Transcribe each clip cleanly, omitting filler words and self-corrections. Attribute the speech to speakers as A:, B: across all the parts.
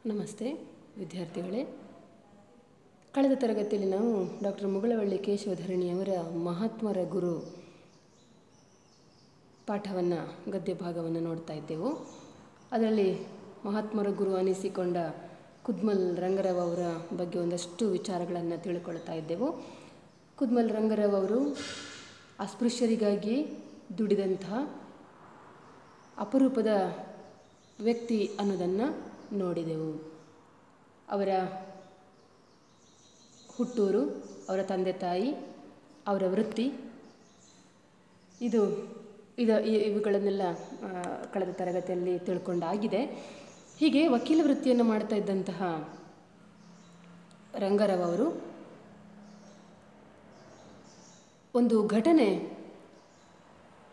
A: ನಮಸ್ತೆ ವಿದ್ಯಾರ್ಥಿಗಳೇ. ಕಳೆದ ತರಗತಿಯಲ್ಲಿ ನಾವು ಡಾಕ್ಟರ್ ಮುಗಳವಳ್ಳಿ ಕೇಶವಧರಣಿಯವರ ಮಹಾತ್ಮರ ಗುರು ಪಾಠವನ್ನು ಗದ್ಯ ಭಾಗವನ್ನು ನೋಡ್ತಾ ಇದ್ದೆವು. ಅದರಲ್ಲಿ ಮಹಾತ್ಮರ ಗುರು ಅನಿಸಿಕೊಂಡ ಕುದ್ಮಲ್ ರಂಗರಾವ್ ಅವರ ಬಗ್ಗೆ ಒಂದಷ್ಟು ವಿಚಾರಗಳನ್ನು ತಿಳ್ಕೊಳ್ತಾ ಇದ್ದೆವು. ಕುದ್ಮಲ್ ರಂಗರಾವ್ ಅವರು ಅಸ್ಪೃಶ್ಯರಿಗಾಗಿ ದುಡಿದಂತಹ ಅಪರೂಪದ ವ್ಯಕ್ತಿ ಅನ್ನೋದನ್ನು ನೋಡಿದೆವು. ಅವರ ಹುಟ್ಟೂರು, ಅವರ ತಂದೆ ತಾಯಿ, ಅವರ ವೃತ್ತಿ, ಇವುಗಳನ್ನೆಲ್ಲ ಕಳೆದ ತರಗತಿಯಲ್ಲಿ ತಿಳ್ಕೊಂಡಾಗಿದೆ. ಹೀಗೆ ವಕೀಲ ವೃತ್ತಿಯನ್ನು ಮಾಡ್ತಾ ಇದ್ದಂತಹ ರಂಗರಾವ್ ಅವರು ಒಂದು ಘಟನೆ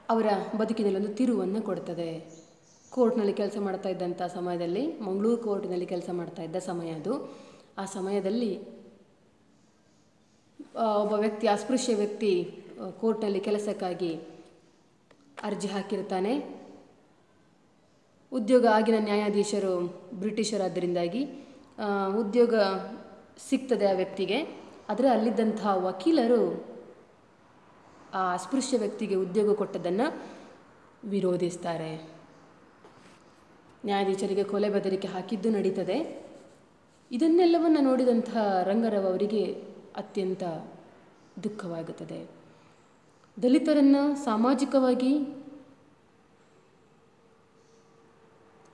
A: ಅವರ ಬದುಕಿನಲ್ಲಿ ಒಂದು ತಿರುವನ್ನು ಕೊಡ್ತದೆ. ಕೋರ್ಟ್ನಲ್ಲಿ ಕೆಲಸ ಮಾಡ್ತಾ ಇದ್ದಂಥ ಸಮಯದಲ್ಲಿ, ಮಂಗಳೂರು ಕೋರ್ಟ್ನಲ್ಲಿ ಕೆಲಸ ಮಾಡ್ತಾ ಇದ್ದ ಸಮಯ ಅದು. ಆ ಸಮಯದಲ್ಲಿ ಒಬ್ಬ ವ್ಯಕ್ತಿ, ಅಸ್ಪೃಶ್ಯ ವ್ಯಕ್ತಿ ಕೋರ್ಟ್ನಲ್ಲಿ ಕೆಲಸಕ್ಕಾಗಿ ಅರ್ಜಿ ಹಾಕಿರ್ತಾನೆ. ಉದ್ಯೋಗ, ಆಗಿನ ನ್ಯಾಯಾಧೀಶರು ಬ್ರಿಟಿಷರಾದ್ದರಿಂದಾಗಿ ಉದ್ಯೋಗ ಸಿಗ್ತದೆ ಆ ವ್ಯಕ್ತಿಗೆ. ಆದರೆ ಅಲ್ಲಿದ್ದಂಥ ವಕೀಲರು ಆ ಅಸ್ಪೃಶ್ಯ ವ್ಯಕ್ತಿಗೆ ಉದ್ಯೋಗ ಕೊಟ್ಟದ್ದನ್ನು ವಿರೋಧಿಸ್ತಾರೆ. ನ್ಯಾಯಾಧೀಶರಿಗೆ ಕೊಲೆ ಬೆದರಿಕೆ ಹಾಕಿದ್ದು ನಡೀತದೆ. ಇದನ್ನೆಲ್ಲವನ್ನು ನೋಡಿದಂತಹ ರಂಗರಾವ್ ಅವರಿಗೆ ಅತ್ಯಂತ ದುಃಖವಾಗುತ್ತದೆ. ದಲಿತರನ್ನು ಸಾಮಾಜಿಕವಾಗಿ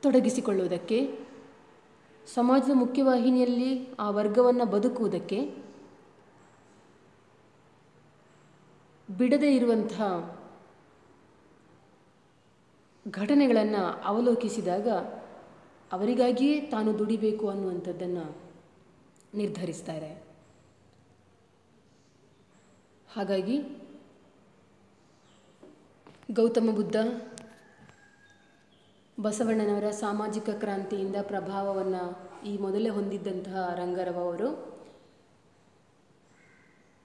A: ತೊಡಗಿಸಿಕೊಳ್ಳುವುದಕ್ಕೆ, ಸಮಾಜದ ಮುಖ್ಯವಾಹಿನಿಯಲ್ಲಿ ಆ ವರ್ಗವನ್ನು ಬದುಕುವುದಕ್ಕೆ ಬಿಡದೇ ಇರುವಂತಹ ಘಟನೆಗಳನ್ನು ಅವಲೋಕಿಸಿದಾಗ ಅವರಿಗಾಗಿಯೇ ತಾನು ದುಡಿಬೇಕು ಅನ್ನುವಂಥದ್ದನ್ನು ನಿರ್ಧರಿಸ್ತಾರೆ. ಹಾಗಾಗಿ ಗೌತಮ ಬುದ್ಧ, ಬಸವಣ್ಣನವರ ಸಾಮಾಜಿಕ ಕ್ರಾಂತಿಯಿಂದ ಪ್ರಭಾವವನ್ನು ಈ ಮೊದಲೇ ಹೊಂದಿದ್ದಂತಹ ರಂಗರಾವ್ ಅವರು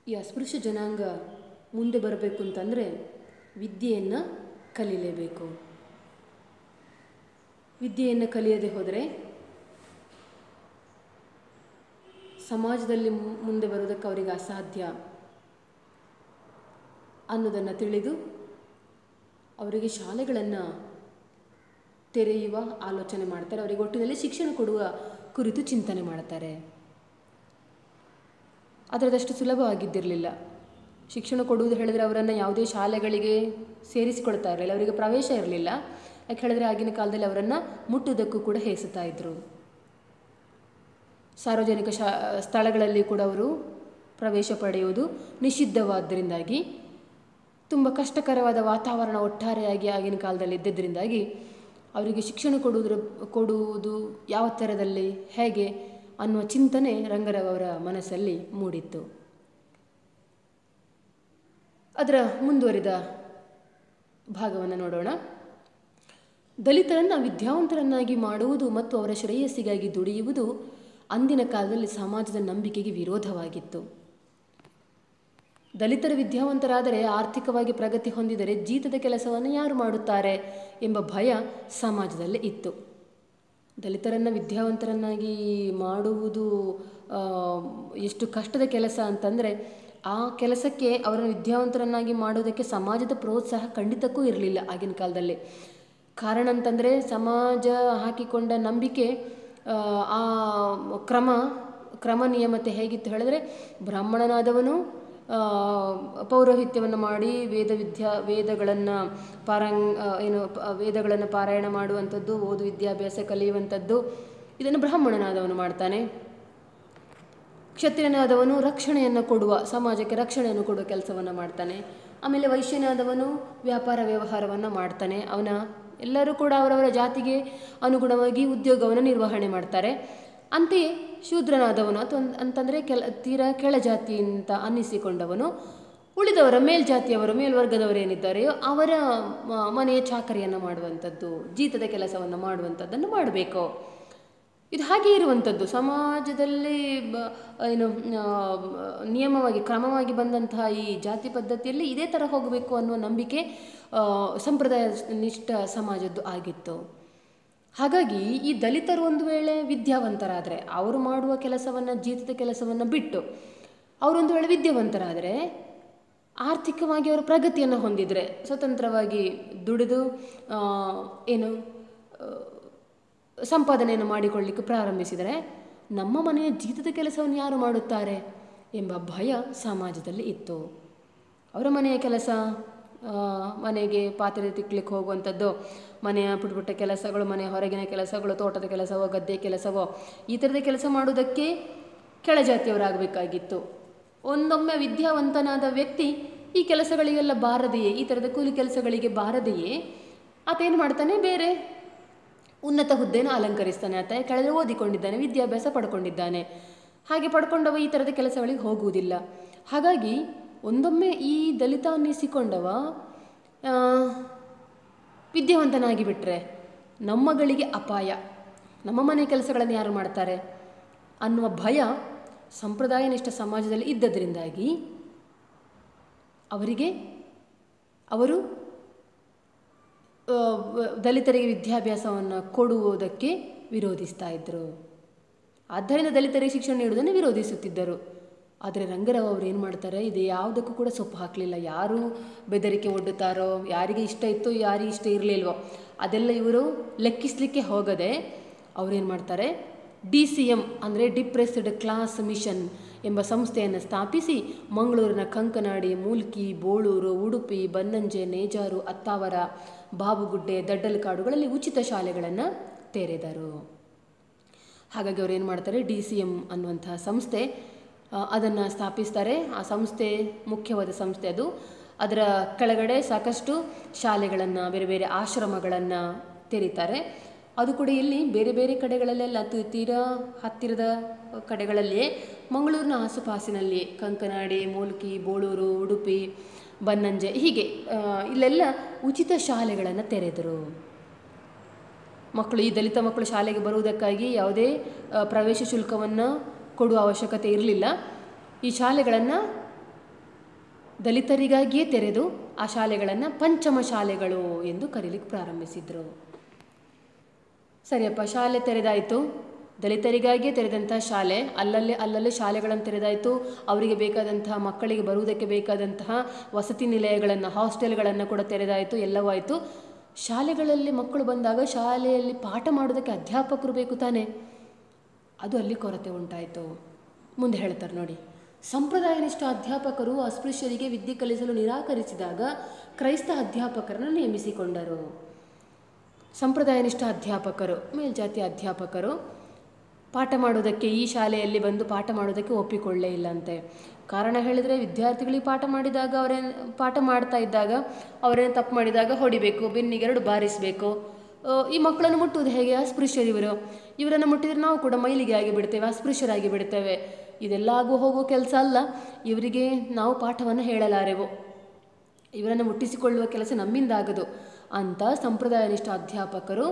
A: ಈ ಅಸ್ಪೃಶ್ಯ ಜನಾಂಗ ಮುಂದೆ ಬರಬೇಕು ಅಂತಂದರೆ ವಿದ್ಯೆಯನ್ನು ಕಲೀಲೇಬೇಕು. ವಿದ್ಯೆಯನ್ನು ಕಲಿಯದೆ ಹೋದರೆ ಸಮಾಜದಲ್ಲಿ ಮುಂದೆ ಬರೋದಕ್ಕೆ ಅವರಿಗೆ ಅಸಾಧ್ಯ ಅನ್ನೋದನ್ನು ತಿಳಿದು ಅವರಿಗೆ ಶಾಲೆಗಳನ್ನು ತೆರೆಯುವ ಆಲೋಚನೆ ಮಾಡ್ತಾರೆ. ಅವರಿಗೆ ಒಟ್ಟಿನಲ್ಲಿ ಶಿಕ್ಷಣ ಕೊಡುವ ಕುರಿತು ಚಿಂತನೆ ಮಾಡ್ತಾರೆ. ಅದರದಷ್ಟು ಸುಲಭವಾಗಿದ್ದಿರಲಿಲ್ಲ. ಶಿಕ್ಷಣ ಕೊಡುವುದು ಹೇಳಿದರೆ ಅವರನ್ನು ಯಾವುದೇ ಶಾಲೆಗಳಿಗೆ ಸೇರಿಸಿಕೊಳ್ತಾ ಇರಲಿಲ್ಲ, ಅವರಿಗೆ ಪ್ರವೇಶ ಇರಲಿಲ್ಲ. ಯಾಕೆ ಹೇಳಿದ್ರೆ ಆಗಿನ ಕಾಲದಲ್ಲಿ ಅವರನ್ನು ಮುಟ್ಟುವುದಕ್ಕೂ ಕೂಡ ಹೇಸುತ್ತಾ ಇದ್ದರು. ಸಾರ್ವಜನಿಕ ಸ್ಥಳಗಳಲ್ಲಿ ಕೂಡ ಅವರು ಪ್ರವೇಶ ಪಡೆಯುವುದು ನಿಷಿದ್ಧವಾದ್ದರಿಂದಾಗಿ ತುಂಬ ಕಷ್ಟಕರವಾದ ವಾತಾವರಣ ಒಟ್ಟಾರೆಯಾಗಿ ಆಗಿನ ಕಾಲದಲ್ಲಿ ಇದ್ದದ್ರಿಂದಾಗಿ ಅವರಿಗೆ ಶಿಕ್ಷಣ ಕೊಡುವುದು ಯಾವ ಥರದಲ್ಲಿ, ಹೇಗೆ ಅನ್ನುವ ಚಿಂತನೆ ರಂಗರಾವ್ ಅವರ ಮನಸ್ಸಲ್ಲಿ ಮೂಡಿತ್ತು. ಅದರ ಮುಂದುವರಿದ ಭಾಗವನ್ನು ನೋಡೋಣ. ದಲಿತರನ್ನು ವಿದ್ಯಾವಂತರನ್ನಾಗಿ ಮಾಡುವುದು ಮತ್ತು ಅವರ ಶ್ರೇಯಸ್ಸಿಗಾಗಿ ದುಡಿಯುವುದು ಅಂದಿನ ಕಾಲದಲ್ಲಿ ಸಮಾಜದ ನಂಬಿಕೆಗೆ ವಿರೋಧವಾಗಿತ್ತು. ದಲಿತರ ವಿದ್ಯಾವಂತರಾದರೆ, ಆರ್ಥಿಕವಾಗಿ ಪ್ರಗತಿ ಹೊಂದಿದರೆ ಜೀತದ ಕೆಲಸವನ್ನು ಯಾರು ಮಾಡುತ್ತಾರೆ ಎಂಬ ಭಯ ಸಮಾಜದಲ್ಲಿ ಇತ್ತು. ದಲಿತರನ್ನು ವಿದ್ಯಾವಂತರನ್ನಾಗಿ ಮಾಡುವುದು ಎಷ್ಟು ಕಷ್ಟದ ಕೆಲಸ ಅಂತಂದರೆ, ಆ ಕೆಲಸಕ್ಕೆ ಅವರನ್ನು ವಿದ್ಯಾವಂತರನ್ನಾಗಿ ಮಾಡುವುದಕ್ಕೆ ಸಮಾಜದ ಪ್ರೋತ್ಸಾಹ ಖಂಡಿತಕ್ಕೂ ಇರಲಿಲ್ಲ ಆಗಿನ ಕಾಲದಲ್ಲಿ. ಕಾರಣ ಅಂತಂದರೆ ಸಮಾಜ ಹಾಕಿಕೊಂಡ ನಂಬಿಕೆ, ಆ ಕ್ರಮ ನಿಯಮತೆ ಹೇಗಿತ್ತು ಹೇಳಿದ್ರೆ, ಬ್ರಾಹ್ಮಣನಾದವನು ಪೌರೋಹಿತ್ಯವನ್ನು ಮಾಡಿ ವೇದಗಳನ್ನು ಪಾರಾಯಣ ಮಾಡುವಂಥದ್ದು, ಓದು ವಿದ್ಯಾಭ್ಯಾಸ ಕಲಿಯುವಂಥದ್ದು, ಇದನ್ನು ಬ್ರಾಹ್ಮಣನಾದವನು ಮಾಡ್ತಾನೆ. ಕ್ಷತ್ರಿಯನಾದವನು ರಕ್ಷಣೆಯನ್ನು ಕೊಡುವ, ಸಮಾಜಕ್ಕೆ ರಕ್ಷಣೆಯನ್ನು ಕೊಡುವ ಕೆಲಸವನ್ನು ಮಾಡ್ತಾನೆ. ಆಮೇಲೆ ವೈಶ್ಯನಾದವನು ವ್ಯಾಪಾರ ವ್ಯವಹಾರವನ್ನು ಮಾಡ್ತಾನೆ. ಎಲ್ಲರೂ ಕೂಡ ಅವರವರ ಜಾತಿಗೆ ಅನುಗುಣವಾಗಿ ಉದ್ಯೋಗವನ್ನು ನಿರ್ವಹಣೆ ಮಾಡ್ತಾರೆ. ಅಂತೆಯೇ ಶೂದ್ರನಾದವನು ಅಂತಂದರೆ ತೀರಾ ಕೆಳಜಾತಿ ಅಂತ ಅನ್ನಿಸಿಕೊಂಡವನು ಉಳಿದವರ ಮೇಲ್ವರ್ಗದವರೇನಿದ್ದಾರೆಯೋ ಅವರ ಮನೆಯ ಚಾಕರಿಯನ್ನು ಮಾಡುವಂಥದ್ದು, ಜೀತದ ಕೆಲಸವನ್ನು ಮಾಡುವಂಥದ್ದನ್ನು ಮಾಡಬೇಕು. ಇದು ಹಾಗೆ ಇರುವಂಥದ್ದು. ಸಮಾಜದಲ್ಲಿ ನಿಯಮವಾಗಿ ಕ್ರಮವಾಗಿ ಬಂದಂತಹ ಈ ಜಾತಿ ಪದ್ಧತಿಯಲ್ಲಿ ಇದೇ ಥರ ಹೋಗಬೇಕು ಅನ್ನುವ ನಂಬಿಕೆ ಸಂಪ್ರದಾಯ ನಿಷ್ಠ ಸಮಾಜದ್ದು ಆಗಿತ್ತು. ಹಾಗಾಗಿ ಈ ದಲಿತರು ಒಂದು ವೇಳೆ ವಿದ್ಯಾವಂತರಾದರೆ, ಅವರು ಮಾಡುವ ಕೆಲಸವನ್ನು, ಜೀತದ ಕೆಲಸವನ್ನು ಬಿಟ್ಟು ಅವರೊಂದು ವೇಳೆ ವಿದ್ಯಾವಂತರಾದರೆ, ಆರ್ಥಿಕವಾಗಿ ಅವರು ಪ್ರಗತಿಯನ್ನು ಹೊಂದಿದರೆ, ಸ್ವತಂತ್ರವಾಗಿ ದುಡಿದು ಏನು ಸಂಪಾದನೆಯನ್ನು ಮಾಡಿಕೊಳ್ಳಲಿಕ್ಕೆ ಪ್ರಾರಂಭಿಸಿದರೆ, ನಮ್ಮ ಮನೆಯ ಜೀತದ ಕೆಲಸವನ್ನು ಯಾರು ಮಾಡುತ್ತಾರೆ ಎಂಬ ಭಯ ಸಮಾಜದಲ್ಲಿ ಇತ್ತು. ಅವರ ಮನೆಯ ಕೆಲಸ, ಮನೆಗೆ ಪಾತ್ರೆ ತಿಕ್ಲಿಕ್ಕೆ ಹೋಗುವಂಥದ್ದು, ಮನೆಯ ಪುಟ್ಟ ಪುಟ್ಟ ಕೆಲಸಗಳು, ಮನೆಯ ಹೊರಗಿನ ಕೆಲಸಗಳು, ತೋಟದ ಕೆಲಸವೋ ಗದ್ದೆ ಕೆಲಸವೋ, ಈ ಥರದ ಕೆಲಸ ಮಾಡುವುದಕ್ಕೆ ಕೆಳಜಾತಿಯವರಾಗಬೇಕಾಗಿತ್ತು. ಒಂದೊಮ್ಮೆ ವಿದ್ಯಾವಂತನಾದ ವ್ಯಕ್ತಿ ಈ ಕೆಲಸಗಳಿಗೆಲ್ಲ ಬಾರದೆಯೇ, ಈ ಥರದ ಕೂಲಿ ಕೆಲಸಗಳಿಗೆ ಬಾರದೆಯೇ ಆತೇನು ಮಾಡ್ತಾನೆ, ಬೇರೆ ಉನ್ನತ ಹುದ್ದೆಯನ್ನು ಅಲಂಕರಿಸ್ತಾನೆ. ಆತ ಕೆಳಗೆ ಓದಿಕೊಂಡಿದ್ದಾನೆ, ವಿದ್ಯಾಭ್ಯಾಸ ಪಡ್ಕೊಂಡಿದ್ದಾನೆ. ಹಾಗೆ ಪಡ್ಕೊಂಡವ ಈ ಥರದ ಕೆಲಸಗಳಿಗೆ ಹೋಗುವುದಿಲ್ಲ. ಹಾಗಾಗಿ ಒಂದೊಮ್ಮೆ ಈ ದಲಿತ ಅನ್ನಿಸಿಕೊಂಡವ ವಿದ್ಯಾವಂತನಾಗಿ ಬಿಟ್ಟರೆ ನಮ್ಮಗಳಿಗೆ ಅಪಾಯ, ನಮ್ಮ ಮನೆ ಕೆಲಸಗಳನ್ನು ಯಾರು ಮಾಡ್ತಾರೆ ಅನ್ನುವ ಭಯ ಸಂಪ್ರದಾಯನಿಷ್ಠ ಸಮಾಜದಲ್ಲಿ ಇದ್ದದರಿಂದಾಗಿ ಅವರು ದಲಿತರಿಗೆ ವಿದ್ಯಾಭ್ಯಾಸವನ್ನು ಕೊಡುವುದಕ್ಕೆ ವಿರೋಧಿಸ್ತಾ ಇದ್ದರು. ಆದ್ದರಿಂದ ದಲಿತರಿಗೆ ಶಿಕ್ಷಣ ನೀಡುವುದನ್ನು ವಿರೋಧಿಸುತ್ತಿದ್ದರು. ಆದರೆ ರಂಗರಾವ್ ಅವರು ಏನು ಮಾಡ್ತಾರೆ, ಇದು ಯಾವುದಕ್ಕೂ ಕೂಡ ಸೊಪ್ಪು ಹಾಕಲಿಲ್ಲ. ಯಾರು ಬೆದರಿಕೆ ಒಡ್ಡುತ್ತಾರೋ, ಯಾರಿಗೆ ಇಷ್ಟ ಇತ್ತೋ ಯಾರಿಗೆ ಇಷ್ಟ ಇರಲಿಲ್ವೋ ಅದೆಲ್ಲ ಇವರು ಲೆಕ್ಕಿಸಲಿಕ್ಕೆ ಹೋಗದೆ ಅವರೇನು ಮಾಡ್ತಾರೆ, DCM ಅಂದರೆ ಡಿಪ್ರೆಸ್ಡ್ ಕ್ಲಾಸ್ ಮಿಷನ್ ಎಂಬ ಸಂಸ್ಥೆಯನ್ನು ಸ್ಥಾಪಿಸಿ ಮಂಗಳೂರಿನ ಕಂಕನಾಡಿ, ಮೂಲ್ಕಿ, ಬೋಳೂರು, ಉಡುಪಿ, ಬನ್ನಂಜೆ, ನೇಜಾರು, ಅತ್ತಾವರ, ಬಾಬುಗುಡ್ಡೆ, ದಡ್ಡಲಕಾಡುಗಳಲ್ಲಿ ಉಚಿತ ಶಾಲೆಗಳನ್ನು ತೆರೆದರು. ಹಾಗಾಗಿ ಅವರು ಏನು ಮಾಡ್ತಾರೆ, DCM ಅನ್ನುವಂತಹ ಸಂಸ್ಥೆ ಅದನ್ನು ಸ್ಥಾಪಿಸ್ತಾರೆ. ಆ ಸಂಸ್ಥೆ ಮುಖ್ಯವಾದ ಸಂಸ್ಥೆ ಅದು. ಅದರ ಕೆಳಗಡೆ ಸಾಕಷ್ಟು ಶಾಲೆಗಳನ್ನು, ಬೇರೆ ಬೇರೆ ಆಶ್ರಮಗಳನ್ನು ತೆರೀತಾರೆ. ಅದು ಕೂಡ ಇಲ್ಲಿ ಬೇರೆ ಬೇರೆ ಕಡೆಗಳಲ್ಲೆಲ್ಲ ತೀರಾ ಹತ್ತಿರದ ಕಡೆಗಳಲ್ಲಿಯೇ, ಮಂಗಳೂರಿನ ಆಸುಪಾಸಿನಲ್ಲಿ ಕಂಕನಾಡಿ, ಮೂಲ್ಕಿ, ಬೋಳೂರು, ಉಡುಪಿ, ಬನ್ನಂಜೆ ಹೀಗೆ ಇಲ್ಲೆಲ್ಲ ಉಚಿತ ಶಾಲೆಗಳನ್ನು ತೆರೆದರು. ಈ ದಲಿತ ಮಕ್ಕಳು ಶಾಲೆಗೆ ಬರುವುದಕ್ಕಾಗಿ ಯಾವುದೇ ಪ್ರವೇಶ ಶುಲ್ಕವನ್ನು ಕೊಡುವ ಅವಶ್ಯಕತೆ ಇರಲಿಲ್ಲ. ಈ ಶಾಲೆಗಳನ್ನು ದಲಿತರಿಗಾಗಿಯೇ ತೆರೆದು ಆ ಶಾಲೆಗಳನ್ನು ಪಂಚಮ ಶಾಲೆಗಳು ಎಂದು ಕರೀಲಿಕ್ಕೆ ಪ್ರಾರಂಭಿಸಿದರು. ಸರಿಯಪ್ಪ, ಶಾಲೆ ತೆರೆದಾಯಿತು, ದಲಿತರಿಗಾಗಿಯೇ ತೆರೆದಂಥ ಶಾಲೆ, ಅಲ್ಲಲ್ಲಿ ಶಾಲೆಗಳನ್ನು ತೆರೆದಾಯಿತು. ಅವರಿಗೆ ಬೇಕಾದಂತಹ, ಮಕ್ಕಳಿಗೆ ಬರುವುದಕ್ಕೆ ಬೇಕಾದಂತಹ ವಸತಿ ನಿಲಯಗಳನ್ನು, ಹಾಸ್ಟೆಲ್ಗಳನ್ನು ಕೂಡ ತೆರೆದಾಯಿತು. ಎಲ್ಲವೂ ಆಯಿತು. ಶಾಲೆಗಳಲ್ಲಿ ಮಕ್ಕಳು ಬಂದಾಗ ಶಾಲೆಯಲ್ಲಿ ಪಾಠ ಮಾಡೋದಕ್ಕೆ ಅಧ್ಯಾಪಕರು ಬೇಕು ತಾನೆ, ಅದು ಅಲ್ಲಿ ಕೊರತೆ ಉಂಟಾಯಿತು. ಮುಂದೆ ಹೇಳ್ತಾರೆ ನೋಡಿ, ಸಂಪ್ರದಾಯನಿಷ್ಠ ಅಧ್ಯಾಪಕರು ಅಸ್ಪೃಶ್ಯರಿಗೆ ವಿದ್ಯೆ ಕಲಿಸಲು ನಿರಾಕರಿಸಿದಾಗ ಕ್ರೈಸ್ತ ಅಧ್ಯಾಪಕರನ್ನು ನೇಮಿಸಿಕೊಂಡರು. ಸಂಪ್ರದಾಯನಿಷ್ಠ ಅಧ್ಯಾಪಕರು, ಮೇಲ್ಜಾತಿಯ ಅಧ್ಯಾಪಕರು ಪಾಠ ಮಾಡೋದಕ್ಕೆ, ಈ ಶಾಲೆಯಲ್ಲಿ ಬಂದು ಪಾಠ ಮಾಡೋದಕ್ಕೆ ಒಪ್ಪಿಕೊಳ್ಳೇ ಇಲ್ಲಂತೆ. ಕಾರಣ ಹೇಳಿದರೆ, ವಿದ್ಯಾರ್ಥಿಗಳಿಗೆ ಪಾಠ ಮಾಡ್ತಾ ಇದ್ದಾಗ ಅವರೇನು ತಪ್ಪು ಮಾಡಿದಾಗ ಹೊಡಿಬೇಕು, ಬೆನ್ನಿಗೆರಡು ಬಾರಿಸಬೇಕು. ಈ ಮಕ್ಕಳನ್ನು ಮುಟ್ಟುವುದು ಹೇಗೆ, ಅಸ್ಪೃಶ್ಯರಿವರು, ಇವರನ್ನು ಮುಟ್ಟಿದರೆ ನಾವು ಕೂಡ ಮೈಲಿಗೆ ಆಗಿಬಿಡ್ತೇವೆ, ಅಸ್ಪೃಶ್ಯರಾಗಿ ಬಿಡ್ತೇವೆ. ಇದೆಲ್ಲ ಹೋಗೋ ಕೆಲಸ ಅಲ್ಲ. ಇವರಿಗೆ ನಾವು ಪಾಠವನ್ನು ಹೇಳಲಾರೆವು, ಇವರನ್ನು ಮುಟ್ಟಿಸಿಕೊಳ್ಳುವ ಕೆಲಸ ನಮ್ಮಿಂದಾಗದು ಅಂತ ಸಂಪ್ರದಾಯನಿಷ್ಠ ಅಧ್ಯಾಪಕರು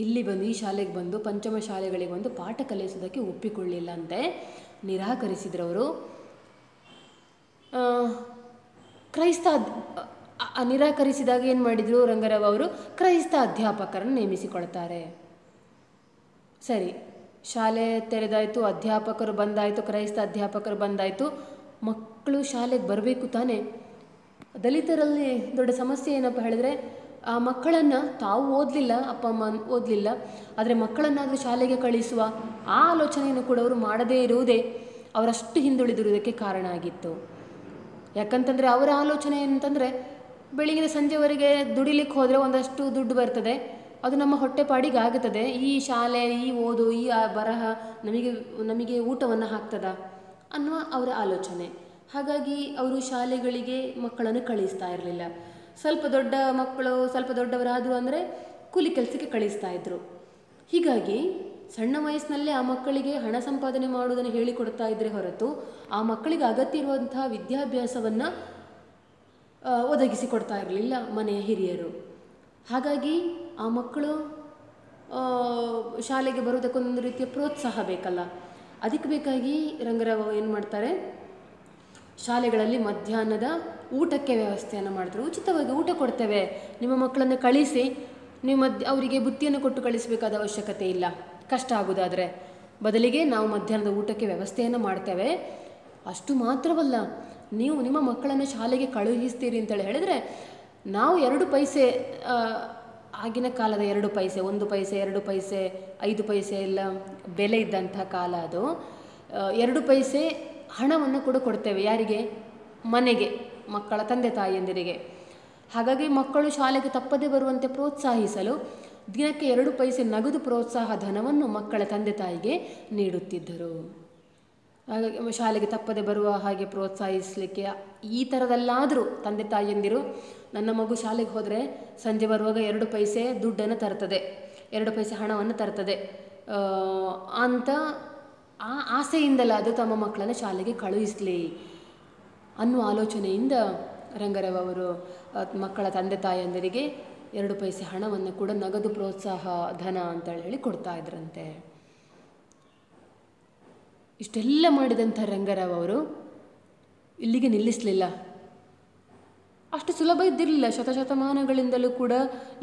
A: ಇಲ್ಲಿ ಬಂದು, ಈ ಶಾಲೆಗೆ ಬಂದು, ಪಂಚಮ ಶಾಲೆಗಳಿಗೆ ಬಂದು ಪಾಠ ಕಲಿಸುವುದಕ್ಕೆ ಒಪ್ಪಿಕೊಳ್ಳಿಲ್ಲ ಅಂತೆ, ನಿರಾಕರಿಸಿದ್ರವರು. ನಿರಾಕರಿಸಿದಾಗ ಏನು ಮಾಡಿದರು ರಂಗರಾವ್ ಅವರು, ಕ್ರೈಸ್ತ ಅಧ್ಯಾಪಕರನ್ನು ನೇಮಿಸಿಕೊಳ್ತಾರೆ. ಸರಿ, ಶಾಲೆ ತೆರೆದಾಯಿತು, ಅಧ್ಯಾಪಕರು ಬಂದಾಯಿತು, ಕ್ರೈಸ್ತ ಅಧ್ಯಾಪಕರು ಬಂದಾಯಿತು. ಮಕ್ಕಳು ಶಾಲೆಗೆ ಬರಬೇಕು ತಾನೆ. ದಲಿತರಲ್ಲಿ ದೊಡ್ಡ ಸಮಸ್ಯೆ ಏನಪ್ಪ ಹೇಳಿದ್ರೆ, ಆ ಮಕ್ಕಳನ್ನು ತಾವು ಓದಲಿಲ್ಲ, ಅಪ್ಪ ಅಮ್ಮ ಓದಲಿಲ್ಲ, ಆದರೆ ಮಕ್ಕಳನ್ನಾದರೂ ಶಾಲೆಗೆ ಕಳಿಸುವ ಆ ಆಲೋಚನೆಯನ್ನು ಕೂಡ ಅವರು ಮಾಡದೇ ಇರುವುದೇ ಅವರಷ್ಟು ಹಿಂದುಳಿದಿರುವುದಕ್ಕೆ ಕಾರಣ ಆಗಿತ್ತು. ಯಾಕಂತಂದರೆ ಅವರ ಆಲೋಚನೆ ಏನಂತಂದರೆ, ಬೆಳಿಗ್ಗೆ ಸಂಜೆವರೆಗೆ ದುಡಿಲಿಕ್ಕೆ ಹೋದರೆ ಒಂದಷ್ಟು ದುಡ್ಡು ಬರ್ತದೆ, ಅದು ನಮ್ಮ ಹೊಟ್ಟೆಪಾಡಿಗೆ ಆಗುತ್ತದೆ, ಈ ಶಾಲೆ, ಈ ಓದು, ಈ ಬರಹ ನಮಗೆ ಊಟವನ್ನು ಹಾಕ್ತದ ಅನ್ನುವ ಅವರ ಆಲೋಚನೆ. ಹಾಗಾಗಿ ಅವರು ಶಾಲೆಗಳಿಗೆ ಮಕ್ಕಳನ್ನು ಕಳಿಸ್ತಾ ಇರಲಿಲ್ಲ. ಸ್ವಲ್ಪ ದೊಡ್ಡ ಮಕ್ಕಳು, ಸ್ವಲ್ಪ ದೊಡ್ಡವರಾದರು ಅಂದರೆ ಕೂಲಿ ಕೆಲಸಕ್ಕೆ ಕಳಿಸ್ತಾ ಇದ್ದರು. ಹೀಗಾಗಿ ಸಣ್ಣ ವಯಸ್ಸಿನಲ್ಲೇ ಆ ಮಕ್ಕಳಿಗೆ ಹಣ ಸಂಪಾದನೆ ಮಾಡುವುದನ್ನು ಹೇಳಿಕೊಡ್ತಾ ಇದ್ದರೆ ಹೊರತು ಆ ಮಕ್ಕಳಿಗೆ ಅಗತ್ಯ ಇರುವಂತಹ ವಿದ್ಯಾಭ್ಯಾಸವನ್ನು ಒದಗಿಸಿಕೊಡ್ತಾ ಇರಲಿಲ್ಲ ಮನೆಯ ಹಿರಿಯರು. ಹಾಗಾಗಿ ಆ ಮಕ್ಕಳು ಶಾಲೆಗೆ ಬರುವುದಕ್ಕೊಂದು ರೀತಿಯ ಪ್ರೋತ್ಸಾಹ ಬೇಕಲ್ಲ, ಅದಕ್ಕೆ ಬೇಕಾಗಿ ರಂಗರಾವ್ ಏನು ಮಾಡ್ತಾರೆ, ಶಾಲೆಗಳಲ್ಲಿ ಮಧ್ಯಾಹ್ನದ ಊಟಕ್ಕೆ ವ್ಯವಸ್ಥೆಯನ್ನು ಮಾಡ್ತಾರೆ. ಉಚಿತವಾಗಿ ಊಟ ಕೊಡ್ತೇವೆ, ನಿಮ್ಮ ಮಕ್ಕಳನ್ನು ಕಳಿಸಿ, ನೀವು ಅವರಿಗೆ ಬುತ್ತಿಯನ್ನು ಕೊಟ್ಟು ಕಳಿಸಬೇಕಾದ ಅವಶ್ಯಕತೆ ಇಲ್ಲ, ಕಷ್ಟ ಆಗೋದಾದರೆ. ಬದಲಿಗೆ ನಾವು ಮಧ್ಯಾಹ್ನದ ಊಟಕ್ಕೆ ವ್ಯವಸ್ಥೆಯನ್ನು ಮಾಡ್ತೇವೆ. ಅಷ್ಟು ಮಾತ್ರವಲ್ಲ, ನೀವು ನಿಮ್ಮ ಮಕ್ಕಳನ್ನು ಶಾಲೆಗೆ ಕಳುಹಿಸ್ತೀರಿ ಅಂತೇಳಿ ಹೇಳಿದರೆ ನಾವು 2 ಪೈಸೆ, ಆಗಿನ ಕಾಲದ 2 ಪೈಸೆ, 1 ಪೈಸೆ, 2 ಪೈಸೆ, 5 ಪೈಸೆ ಎಲ್ಲ ಬೆಲೆ ಇದ್ದಂಥ ಕಾಲ ಅದು. 2 ಪೈಸೆ ಹಣವನ್ನು ಕೂಡ ಕೊಡ್ತೇವೆ. ಯಾರಿಗೆ? ಮನೆಗೆ, ಮಕ್ಕಳ ತಂದೆ ತಾಯಿಯಂದಿರಿಗೆ. ಹಾಗಾಗಿ ಮಕ್ಕಳು ಶಾಲೆಗೆ ತಪ್ಪದೇ ಬರುವಂತೆ ಪ್ರೋತ್ಸಾಹಿಸಲು ದಿನಕ್ಕೆ 2 ಪೈಸೆ ನಗದು ಪ್ರೋತ್ಸಾಹ ಧನವನ್ನು ಮಕ್ಕಳ ತಂದೆ ತಾಯಿಗೆ ನೀಡುತ್ತಿದ್ದರು. ಹಾಗಾಗಿ ಶಾಲೆಗೆ ತಪ್ಪದೆ ಬರುವ ಹಾಗೆ ಪ್ರೋತ್ಸಾಹಿಸಲಿಕ್ಕೆ ಈ ಥರದಲ್ಲಾದರೂ ತಂದೆ ತಾಯಿಯಂದಿರು, ನನ್ನ ಮಗು ಶಾಲೆಗೆ ಹೋದರೆ ಸಂಜೆ ಬರುವಾಗ 2 ಪೈಸೆ ದುಡ್ಡನ್ನು ತರ್ತದೆ, 2 ಪೈಸೆ ಹಣವನ್ನು ತರ್ತದೆ ಅಂತ ಆ ಆಸೆಯಿಂದಲಾದರೂ ತಮ್ಮ ಮಕ್ಕಳನ್ನು ಶಾಲೆಗೆ ಕಳುಹಿಸಲಿ ಅನ್ನುವ ಆಲೋಚನೆಯಿಂದ ರಂಗರಾವ್ ಅವರು ಮಕ್ಕಳ ತಂದೆ ತಾಯಿಯಂದಿರಿಗೆ 2 ಪೈಸೆ ಹಣವನ್ನು ಕೂಡ ನಗದು ಪ್ರೋತ್ಸಾಹ ಧನ ಅಂತ ಹೇಳಿ ಕೊಡ್ತಾ ಇದ್ರಂತೆ. ಇಷ್ಟೆಲ್ಲ ಮಾಡಿದಂಥ ರಂಗರಾವ್ ಅವರು ಇಲ್ಲಿಗೆ ನಿಲ್ಲಿಸಲಿಲ್ಲ. ಅಷ್ಟು ಸುಲಭ ಇದ್ದಿರಲಿಲ್ಲ. ಶತಶತಮಾನಗಳಿಂದಲೂ ಕೂಡ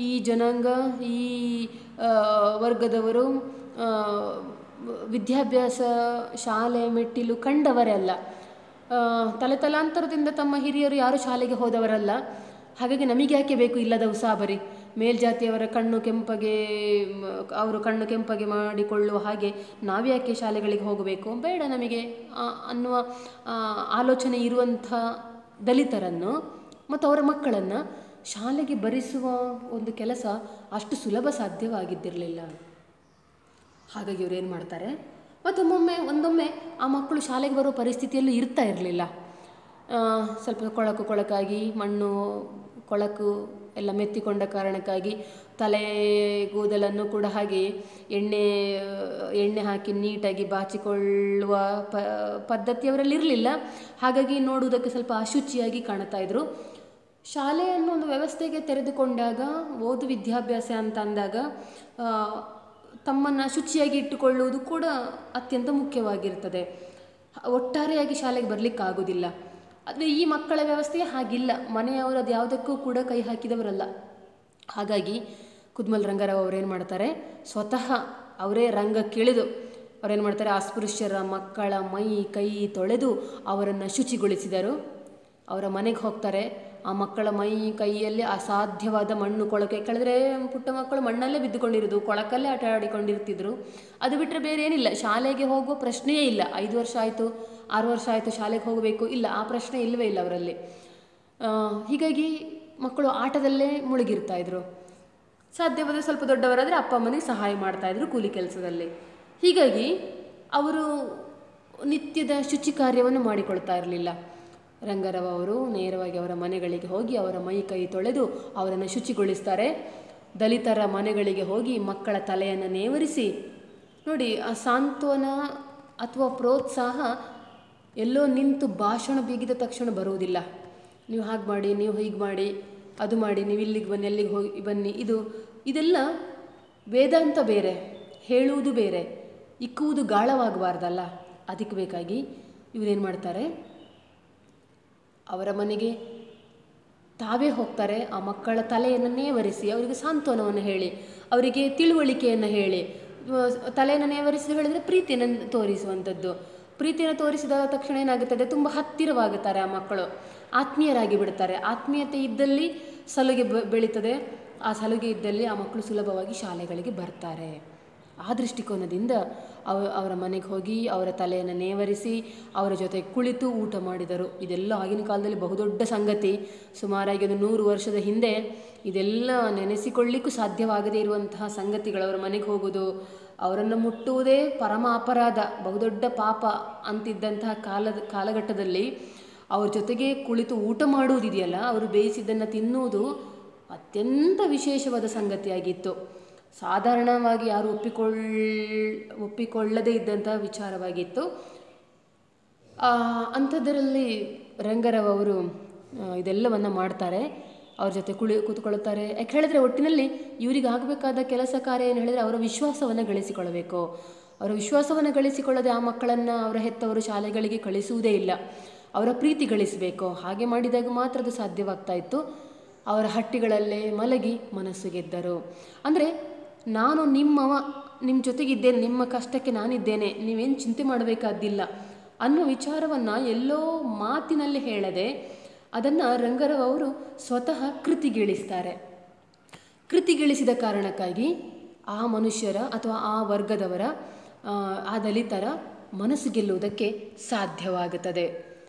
A: ಈ ಜನಾಂಗ, ಈ ವರ್ಗದವರು ವಿದ್ಯಾಭ್ಯಾಸ ಶಾಲೆ ಮೆಟ್ಟಿಲು ಕಂಡವರೇ ಅಲ್ಲ. ತಲೆತಲಾಂತರದಿಂದ ತಮ್ಮ ಹಿರಿಯರು ಯಾರು ಶಾಲೆಗೆ ಹೋದವರಲ್ಲ. ಹಾಗಾಗಿ ನಮಗೆ ಯಾಕೆ ಬೇಕು ಇಲ್ಲದ ಉಸಾಬರಿ? ಮೇಲ್ಜಾತಿಯವರ ಅವರು ಕಣ್ಣು ಕೆಂಪಗೆ ಮಾಡಿಕೊಳ್ಳುವ ಹಾಗೆ ನಾವ್ಯಾಕೆ ಶಾಲೆಗಳಿಗೆ ಹೋಗಬೇಕು, ಬೇಡ ನಮಗೆ ಅನ್ನುವ ಆಲೋಚನೆ ಇರುವಂಥ ದಲಿತರನ್ನು ಮತ್ತು ಅವರ ಮಕ್ಕಳನ್ನು ಶಾಲೆಗೆ ಬರಿಸುವ ಒಂದು ಕೆಲಸ ಅಷ್ಟು ಸುಲಭ ಸಾಧ್ಯವಾಗಿದ್ದಿರಲಿಲ್ಲ. ಹಾಗಾಗಿ ಇವರು ಏನು ಮಾಡ್ತಾರೆ, ಒಂದೊಮ್ಮೆ ಆ ಮಕ್ಕಳು ಶಾಲೆಗೆ ಬರುವ ಪರಿಸ್ಥಿತಿಯಲ್ಲೂ ಇರ್ತಾ ಇರಲಿಲ್ಲ. ಸ್ವಲ್ಪ ಕೊಳಕಾಗಿ ಮಣ್ಣು ಕೊಳಕು ಎಲ್ಲ ಮೆತ್ತಿಕೊಂಡ ಕಾರಣಕ್ಕಾಗಿ ತಲೆ ಕೂದಲನ್ನು ಕೂಡ ಹಾಗೆ ಎಣ್ಣೆ ಹಾಕಿ ನೀಟಾಗಿ ಬಾಚಿಕೊಳ್ಳುವ ಪದ್ಧತಿ ಅವರಲ್ಲಿ ಇರಲಿಲ್ಲ. ಹಾಗಾಗಿ ನೋಡುವುದಕ್ಕೆ ಸ್ವಲ್ಪ ಅಶುಚಿಯಾಗಿ ಕಾಣ್ತಾ ಇದ್ರು. ಶಾಲೆಯನ್ನು ಒಂದು ವ್ಯವಸ್ಥೆಗೆ ತೆರೆದುಕೊಂಡಾಗ, ಓದು ವಿದ್ಯಾಭ್ಯಾಸ ಅಂತ ಅಂದಾಗ ತಮ್ಮನ್ನು ಶುಚಿಯಾಗಿ ಇಟ್ಟುಕೊಳ್ಳುವುದು ಕೂಡ ಅತ್ಯಂತ ಮುಖ್ಯವಾಗಿರ್ತದೆ. ಒಟ್ಟಾರೆಯಾಗಿ ಶಾಲೆಗೆ ಬರಲಿಕ್ಕಾಗೋದಿಲ್ಲ. ಆದರೆ ಈ ಮಕ್ಕಳ ವ್ಯವಸ್ಥೆ ಹಾಗಿಲ್ಲ. ಮನೆಯವರು ಅದು ಯಾವುದಕ್ಕೂ ಕೂಡ ಕೈ ಹಾಕಿದವರಲ್ಲ. ಹಾಗಾಗಿ ಕುದ್ಮಲ್ ರಂಗರಾವ್ ಅವರೇನು ಮಾಡ್ತಾರೆ, ಸ್ವತಃ ಅವರೇ ರಂಗಕ್ಕಿಳಿದು ಅವರೇನು ಮಾಡ್ತಾರೆ, ಅಸ್ಪೃಶ್ಯರ ಮಕ್ಕಳ ಮೈ ಕೈ ತೊಳೆದು ಅವರನ್ನು ಶುಚಿಗೊಳಿಸಿದರು. ಅವರ ಮನೆಗೆ ಹೋಗ್ತಾರೆ. ಆ ಮಕ್ಕಳ ಮೈ ಕೈಯಲ್ಲಿ ಅಸಾಧ್ಯವಾದ ಮಣ್ಣು ಕೊಳಕೆ, ಕಳೆದ್ರೆ ಪುಟ್ಟ ಮಕ್ಕಳು ಮಣ್ಣಲ್ಲೇ ಬಿದ್ದುಕೊಂಡಿರೋದು, ಕೊಳಕಲ್ಲೇ ಆಟ ಆಡಿಕೊಂಡಿರ್ತಿದ್ರು. ಅದು ಬಿಟ್ಟರೆ ಬೇರೆ ಏನಿಲ್ಲ. ಶಾಲೆಗೆ ಹೋಗುವ ಪ್ರಶ್ನೆಯೇ ಇಲ್ಲ. 5 ವರ್ಷ ಆಯಿತು, 6 ವರ್ಷ ಆಯಿತು ಶಾಲೆಗೆ ಹೋಗಬೇಕು, ಇಲ್ಲ, ಆ ಪ್ರಶ್ನೆ ಇಲ್ಲವೇ ಇಲ್ಲ ಅವರಲ್ಲಿ. ಹೀಗಾಗಿ ಮಕ್ಕಳು ಆಟದಲ್ಲೇ ಮುಳುಗಿರ್ತಾಯಿದ್ರು. ಸಾಧ್ಯವಾದರೆ ಸ್ವಲ್ಪ ದೊಡ್ಡವರಾದರೆ ಅಪ್ಪ ಅಮ್ಮನಿಗೆ ಸಹಾಯ ಮಾಡ್ತಾಯಿದ್ರು ಕೂಲಿ ಕೆಲಸದಲ್ಲಿ. ಹೀಗಾಗಿ ಅವರು ನಿತ್ಯದ ಶುಚಿ ಕಾರ್ಯವನ್ನು ಮಾಡಿಕೊಳ್ತಾ ಇರಲಿಲ್ಲ. ರಂಗರಾವ್ ಅವರು ನೇರವಾಗಿ ಅವರ ಮನೆಗಳಿಗೆ ಹೋಗಿ ಅವರ ಮೈ ಕೈ ತೊಳೆದು ಅವರನ್ನು ಶುಚಿಗೊಳಿಸ್ತಾರೆ. ದಲಿತರ ಮನೆಗಳಿಗೆ ಹೋಗಿ ಮಕ್ಕಳ ತಲೆಯನ್ನು ನೇವರಿಸಿ, ನೋಡಿ, ಆ ಸಾಂತ್ವನ ಅಥವಾ ಪ್ರೋತ್ಸಾಹ ಎಲ್ಲೋ ನಿಂತು ಭಾಷಣ ಬೀಗಿದ ತಕ್ಷಣ ಬರುವುದಿಲ್ಲ. ನೀವು ಹಾಗೆ ಮಾಡಿ, ನೀವು ಹೀಗೆ ಮಾಡಿ, ಅದು ಮಾಡಿ, ನೀವು ಇಲ್ಲಿಗೆ ಬನ್ನಿ, ಅಲ್ಲಿಗೆ ಹೋಗಿ ಬನ್ನಿ, ಇದೆಲ್ಲ ವೇದಾಂತ ಬೇರೆ, ಹೇಳುವುದು ಬೇರೆ, ಇಕ್ಕುವುದು ಗಾಳವಾಗಬಾರ್ದಲ್ಲ. ಅದಕ್ಕೆ ಬೇಕಾಗಿ ಇವರೇನು ಮಾಡ್ತಾರೆ, ಅವರ ಮನೆಗೆ ತಾವೇ ಹೋಗ್ತಾರೆ. ಆ ಮಕ್ಕಳ ತಲೆಯನ್ನು ನೇವರಿಸಿ ಅವರಿಗೆ ಸಾಂತ್ವನವನ್ನು ಹೇಳಿ, ಅವರಿಗೆ ತಿಳುವಳಿಕೆಯನ್ನು ಹೇಳಿ, ತಲೆಯನ್ನು ನೇವರಿಸಿ ಹೇಳಿದರೆ ಪ್ರೀತಿಯನ್ನು ತೋರಿಸುವಂಥದ್ದು. ಪ್ರೀತಿಯನ್ನು ತೋರಿಸಿದ ತಕ್ಷಣ ಏನಾಗುತ್ತದೆ, ತುಂಬ ಹತ್ತಿರವಾಗುತ್ತಾರೆ ಆ ಮಕ್ಕಳು, ಆತ್ಮೀಯರಾಗಿ ಬಿಡ್ತಾರೆ. ಆತ್ಮೀಯತೆ ಇದ್ದಲ್ಲಿ ಸಲುಗೆ ಬೆಳೀತದೆ. ಆ ಸಲುಗೆ ಇದ್ದಲ್ಲಿ ಆ ಮಕ್ಕಳು ಸುಲಭವಾಗಿ ಶಾಲೆಗಳಿಗೆ ಬರ್ತಾರೆ. ಆ ದೃಷ್ಟಿಕೋನದಿಂದ ಅವರ ಮನೆಗೆ ಹೋಗಿ ಅವರ ತಲೆಯನ್ನು ನೇವರಿಸಿ ಅವರ ಜೊತೆ ಕುಳಿತು ಊಟ ಮಾಡಿದರು. ಇದೆಲ್ಲ ಆಗಿನ ಕಾಲದಲ್ಲಿ ಬಹುದೊಡ್ಡ ಸಂಗತಿ. ಸುಮಾರಾಗಿ ಒಂದು 100 ವರ್ಷದ ಹಿಂದೆ ಇದೆಲ್ಲ ನೆನೆಸಿಕೊಳ್ಳಿಕ್ಕೂ ಸಾಧ್ಯವಾಗದೇ ಇರುವಂತಹ ಸಂಗತಿಗಳು. ಅವರ ಮನೆಗೆ ಹೋಗೋದು, ಅವರನ್ನು ಮುಟ್ಟುವುದೇ ಪರಮ ಅಪರಾಧ, ಬಹುದೊಡ್ಡ ಪಾಪ ಅಂತಿದ್ದಂತಹ ಕಾಲಘಟ್ಟದಲ್ಲಿ ಅವ್ರ ಜೊತೆಗೆ ಕುಳಿತು ಊಟ ಮಾಡುವುದಿದೆಯಲ್ಲ, ಅವರು ಬೇಯಿಸಿದ್ದನ್ನು ತಿನ್ನುವುದು ಅತ್ಯಂತ ವಿಶೇಷವಾದ ಸಂಗತಿಯಾಗಿತ್ತು. ಸಾಧಾರಣವಾಗಿ ಯಾರು ಒಪ್ಪಿಕೊಳ್ಳದೇ ಇದ್ದಂತಹ ವಿಚಾರವಾಗಿತ್ತು. ಅಂಥದ್ದರಲ್ಲಿ ರಂಗರಾವ್ ಅವರು ಇದೆಲ್ಲವನ್ನು ಮಾಡ್ತಾರೆ. ಅವ್ರ ಜೊತೆ ಕೂತ್ಕೊಳ್ತಾರೆ. ಯಾಕೆ ಹೇಳಿದ್ರೆ ಒಟ್ಟಿನಲ್ಲಿ ಇವರಿಗೆ ಆಗಬೇಕಾದ ಕೆಲಸ ಕಾರ್ಯ ಏನು ಹೇಳಿದರೆ ಅವರ ವಿಶ್ವಾಸವನ್ನು ಗಳಿಸಿಕೊಳ್ಳಬೇಕು. ಅವರ ವಿಶ್ವಾಸವನ್ನು ಗಳಿಸಿಕೊಳ್ಳದೆ ಆ ಮಕ್ಕಳನ್ನು ಅವರ ಹೆತ್ತವರು ಶಾಲೆಗಳಿಗೆ ಕಳಿಸುವುದೇ ಇಲ್ಲ. ಅವರ ಪ್ರೀತಿ ಗಳಿಸಬೇಕು. ಹಾಗೆ ಮಾಡಿದಾಗ ಮಾತ್ರ ಅದು ಸಾಧ್ಯವಾಗ್ತಾ ಇತ್ತು. ಅವರ ಹಟ್ಟಿಗಳಲ್ಲೇ ಮಲಗಿ ಮನಸ್ಸು ಗೆದ್ದರು. ಅಂದರೆ ನಾನು ನಿಮ್ಮ ಜೊತೆಗಿದ್ದೇನೆ, ನಿಮ್ಮ ಕಷ್ಟಕ್ಕೆ ನಾನಿದ್ದೇನೆ, ನೀವೇನು ಚಿಂತೆ ಮಾಡಬೇಕಾದ್ದಿಲ್ಲ ಅನ್ನೋ ವಿಚಾರವನ್ನು ಎಲ್ಲೋ ಮಾತಿನಲ್ಲಿ ಹೇಳದೆ ಅದನ್ನು ರಂಗರಾವ್ ಅವರು ಸ್ವತಃ ಕೃತಿಗಿಳಿಸ್ತಾರೆ. ಕೃತಿಗಿಳಿಸಿದ ಕಾರಣಕ್ಕಾಗಿ ಆ ಮನುಷ್ಯರ ಅಥವಾ ಆ ವರ್ಗದವರ, ಆ ದಲಿತರ ಮನಸ್ಸು ಗೆಲ್ಲುವುದಕ್ಕೆ ಸಾಧ್ಯವಾಗುತ್ತದೆ.